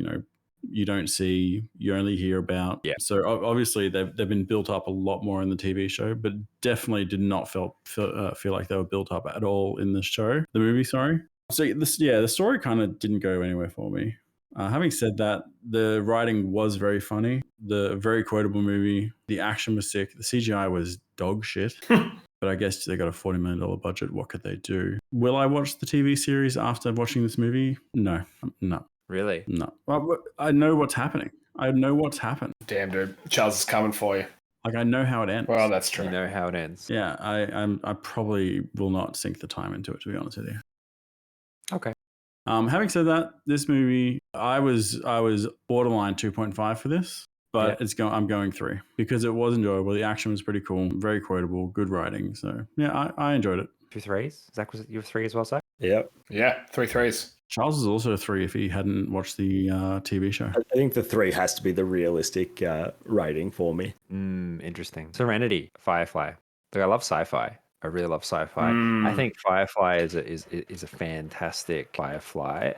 Speaker 3: you don't see, you only hear about.
Speaker 2: Yeah.
Speaker 3: So obviously they've been built up a lot more in the TV show, but definitely did not feel like they were built up at all in the movie. Sorry. So the story kind of didn't go anywhere for me. Having said that, the writing was very funny. The very quotable movie. The action was sick. The CGI was dog shit. But I guess they got a $40 million budget. What could they do? Will I watch the TV series after watching this movie? No.
Speaker 2: really?
Speaker 3: No. Well, I know what's happening. I know what's happened.
Speaker 4: Damn, dude. Charles is coming for you.
Speaker 3: Like, I know how it ends.
Speaker 4: Well, that's true.
Speaker 2: You know how it ends.
Speaker 3: Yeah, I probably will not sink the time into it, to be honest with you.
Speaker 2: Okay.
Speaker 3: Having said that, this movie, I was borderline 2.5 for this. but I'm going 3 because it was enjoyable. The action was pretty cool, very quotable, good writing. So yeah, I enjoyed it.
Speaker 2: 2 threes. Zach, was it your 3 as well, Zach?
Speaker 5: Yep.
Speaker 4: Yeah, 3 threes.
Speaker 3: Charles is also 3 if he hadn't watched the TV show.
Speaker 5: I think the 3 has to be the realistic rating for me.
Speaker 2: Interesting. Serenity, Firefly. Like, I love sci-fi. I really love sci-fi. I think Firefly is a fantastic Firefly.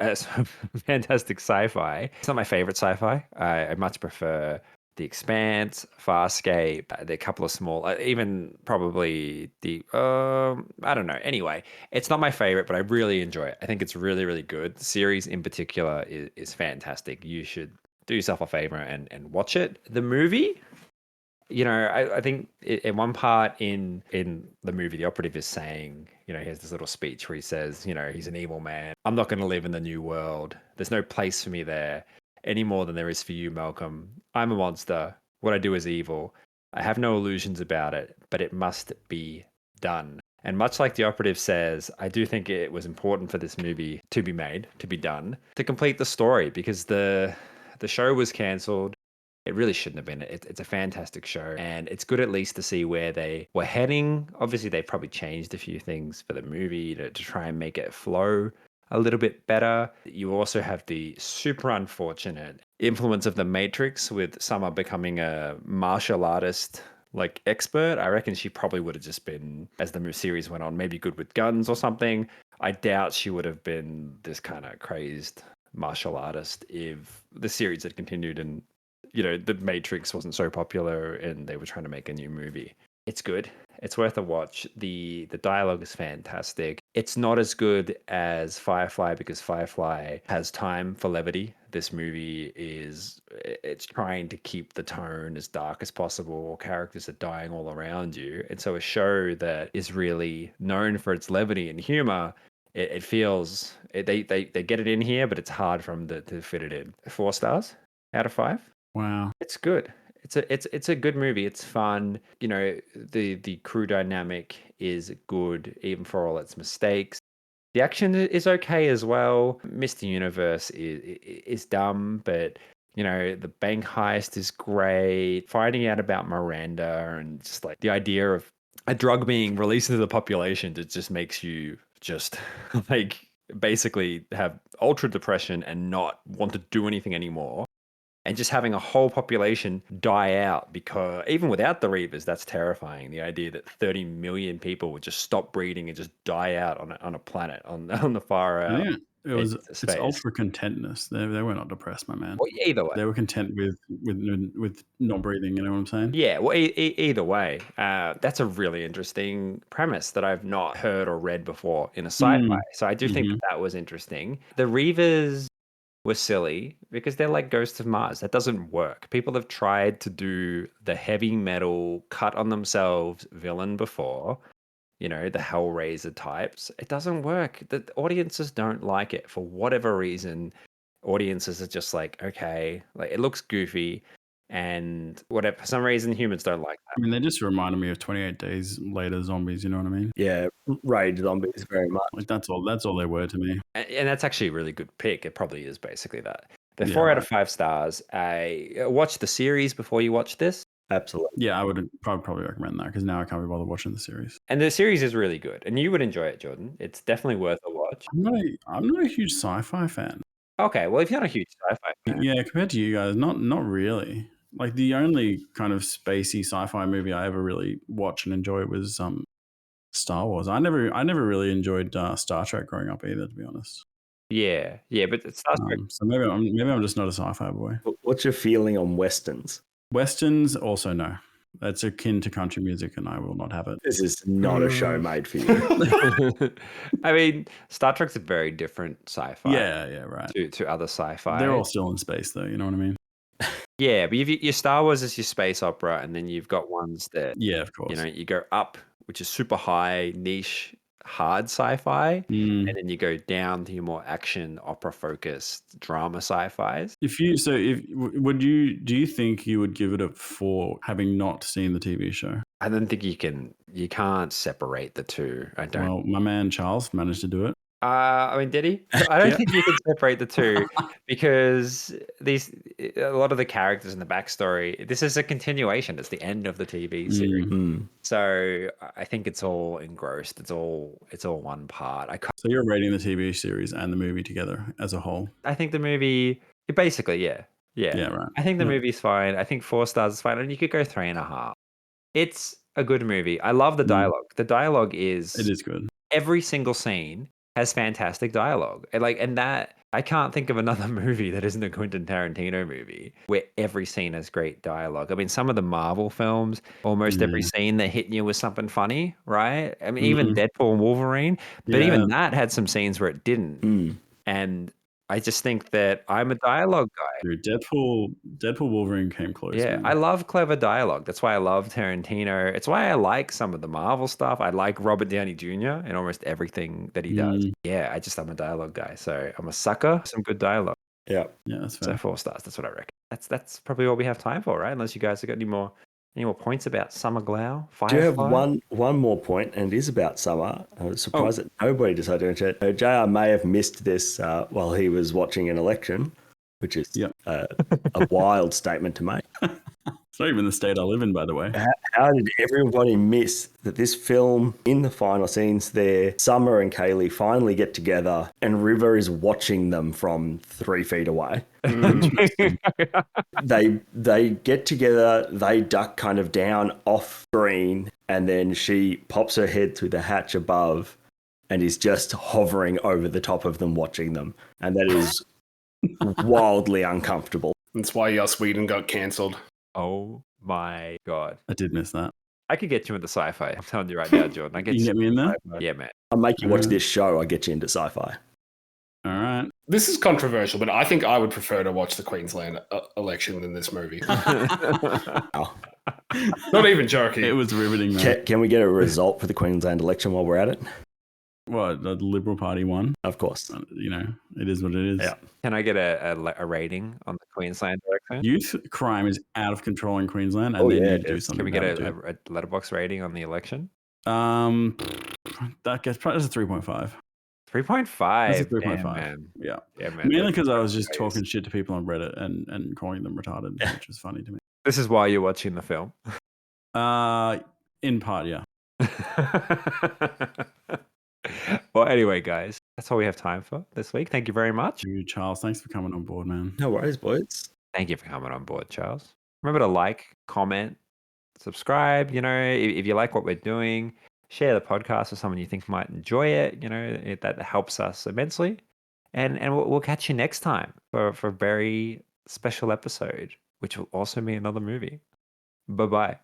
Speaker 2: Fantastic sci-fi. It's not my favorite sci-fi. I much prefer The Expanse, Farscape. There are a couple of small, even probably the I don't know. Anyway, it's not my favorite, but I really enjoy it. I think it's really, really good. The series in particular is fantastic. You should do yourself a favor and watch it. The movie, I think in one part in the movie, the operative is saying, he has this little speech where he says, he's an evil man. I'm not going to live in the new world. There's no place for me there any more than there is for you, Malcolm. I'm a monster. What I do is evil. I have no illusions about it, but it must be done. And much like the operative says, I do think it was important for this movie to be made, to be done, to complete the story, because the show was cancelled. It really shouldn't have been. It's a fantastic show, and it's good at least to see where they were heading. Obviously, they probably changed a few things for the movie to try and make it flow a little bit better. You also have the super unfortunate influence of the Matrix, with Summer becoming a martial artist expert. I reckon she probably would have just been, as the series went on, maybe good with guns or something. I doubt she would have been this kind of crazed martial artist if the series had continued and the Matrix wasn't so popular and they were trying to make a new movie. It's good. It's worth a watch. The dialogue is fantastic. It's not as good as Firefly because Firefly has time for levity. This movie it's trying to keep the tone as dark as possible. Characters are dying all around you. And so a show that is really known for its levity and humor, it feels, they get it in here, but it's hard for them to fit it in. 4 stars out of 5.
Speaker 3: Wow.
Speaker 2: It's good. It's a good movie. It's fun. The crew dynamic is good, even for all its mistakes. The action is okay as well. Mr. Universe is dumb, but the bank heist is great. Finding out about Miranda and just the idea of a drug being released into the population, it just makes you just basically have ultra depression and not want to do anything anymore. And just having a whole population die out, because even without the Reavers, that's terrifying. The idea that 30 million people would just stop breeding and just die out on a planet on the far out.
Speaker 3: Yeah, it's ultra contentness. They were not depressed, my man.
Speaker 2: Well, either way,
Speaker 3: they were content with not breathing. You know what I'm saying?
Speaker 2: Yeah. Well, either way, that's a really interesting premise that I've not heard or read before in a sci-fi. So I do think that was interesting. The Reavers were silly because they're like Ghosts of Mars. That doesn't work. People have tried to do the heavy metal cut on themselves villain before, the Hellraiser types. It doesn't work. The audiences don't like it for whatever reason. Audiences are just okay, it looks goofy and whatever. For some reason, humans don't like that.
Speaker 3: I mean, they just reminded me of 28 Days Later zombies. You know what I mean?
Speaker 5: Yeah, raid zombies very much.
Speaker 3: That's all they were to me.
Speaker 2: And that's actually a really good pick. It probably is basically that. They're 4 out of 5 stars. I watched the series before you watched this.
Speaker 5: Absolutely.
Speaker 3: Yeah, I would probably recommend that because now I can't be bothered watching the series.
Speaker 2: And the series is really good, and you would enjoy it, Jordan. It's definitely worth a watch.
Speaker 3: I'm not a huge sci-fi fan.
Speaker 2: Okay, well, if you're not a huge sci-fi fan,
Speaker 3: yeah, compared to you guys, not really. The only kind of spacey sci-fi movie I ever really watched and enjoyed was Star Wars. I never really enjoyed Star Trek growing up either, to be honest.
Speaker 2: Yeah, but Star Trek.
Speaker 3: So maybe I'm just not a sci-fi boy.
Speaker 5: What's your feeling on westerns?
Speaker 3: Westerns, also no. That's akin to country music, and I will not have it.
Speaker 5: This is not a show made for you.
Speaker 2: I mean, Star Trek's a very different sci-fi.
Speaker 3: Yeah, right.
Speaker 2: To other sci-fi.
Speaker 3: They're all still in space, though. You know what I mean?
Speaker 2: Yeah, but your Star Wars is your space opera, and then you've got ones that,
Speaker 3: yeah, of course,
Speaker 2: you go up, which is super high niche, hard sci-fi, and then you go down to your more action opera focused drama sci-fis.
Speaker 3: Do you think you would give it a 4 having not seen the TV show?
Speaker 2: I don't think you can't separate the two. I don't.
Speaker 3: Well, my man Charles managed to do it.
Speaker 2: I mean, did he? I don't
Speaker 3: Yeah.
Speaker 2: think you can separate the two because a lot of the characters in the backstory. This is a continuation. It's the end of the TV series, so I think it's all engrossed. It's all one part.
Speaker 3: So you're rating the TV series and the movie together as a whole?
Speaker 2: I think the movie, basically, yeah.
Speaker 3: Yeah, right.
Speaker 2: I think the
Speaker 3: Yeah.
Speaker 2: movie's fine. I think 4 stars is fine, and you could go 3.5. It's a good movie. I love the dialogue. The dialogue
Speaker 3: It
Speaker 2: is
Speaker 3: is good.
Speaker 2: every single scene has fantastic dialogue. And that I can't think of another movie that isn't a Quentin Tarantino movie where every scene has great dialogue. I mean, some of the Marvel films, almost every scene they're hitting you with something funny, right? I mean, even Deadpool and Wolverine, but even that had some scenes where it didn't. And I just think that I'm a dialogue guy.
Speaker 3: Dude, Deadpool Wolverine came close.
Speaker 2: Yeah,
Speaker 3: man.
Speaker 2: I love clever dialogue. That's why I love Tarantino. It's why I like some of the Marvel stuff. I like Robert Downey Jr. in almost everything that he does. Yeah, I'm a dialogue guy. So I'm a sucker for some good dialogue.
Speaker 5: Yeah.
Speaker 3: Yeah, that's
Speaker 2: So
Speaker 3: fair.
Speaker 2: 4 stars. That's what I reckon. That's probably all we have time for, right? Unless you guys have got any more points about Summer Glau, Firefly?
Speaker 5: Do you have one more point, and it is about Summer? I was surprised that nobody decided to chat. JR may have missed this while he was watching an election, which is a wild statement to make.
Speaker 3: It's not even the state I live in, by the way.
Speaker 5: How did everybody miss that this film, in the final scenes there, Summer and Kaylee finally get together and River is watching them from 3 feet away? They get together, they duck kind of down off screen, and then she pops her head through the hatch above and is just hovering over the top of them watching them. And that is wildly uncomfortable.
Speaker 4: That's why Joss Whedon got cancelled.
Speaker 2: Oh my God.
Speaker 3: I did miss that.
Speaker 2: I could get you into sci-fi. I'm telling you right now, Jordan.
Speaker 3: You can get me in there?
Speaker 2: Yeah, man.
Speaker 5: I'll make you watch this show, I'll get you into sci-fi.
Speaker 3: All right.
Speaker 4: This is controversial, but I think I would prefer to watch the Queensland election than this movie.
Speaker 5: Oh.
Speaker 4: Not even joking.
Speaker 3: It was riveting, man.
Speaker 5: Can we get a result for the Queensland election while we're at it?
Speaker 3: What, the Liberal Party won?
Speaker 5: Of course.
Speaker 3: You know, it is what it is.
Speaker 5: Yeah.
Speaker 2: Can I get a rating on the Queensland election?
Speaker 3: Youth crime is out of control in Queensland, and they need to do something.
Speaker 2: Can we get
Speaker 3: about it,
Speaker 2: a letterbox rating on the election?
Speaker 3: That gets probably 3.5.
Speaker 2: 3.5.
Speaker 3: That's a 3.5.
Speaker 2: Man.
Speaker 3: Yeah.
Speaker 2: Yeah, man.
Speaker 3: Mainly because I was just talking shit to people on Reddit and calling them retarded, which was funny to me.
Speaker 2: This is why you're watching the film.
Speaker 3: In part, yeah.
Speaker 2: Well, anyway, guys, that's all we have time for this week. Thank you very much.
Speaker 3: You, Charles, thanks for coming on board, man.
Speaker 5: No worries, boys.
Speaker 2: Thank you for coming on board, Charles. Remember to like, comment, subscribe. You know, if you like what we're doing, share the podcast with someone you think might enjoy it. You know, that helps us immensely. And we'll catch you next time for a very special episode, which will also be another movie. Bye-bye.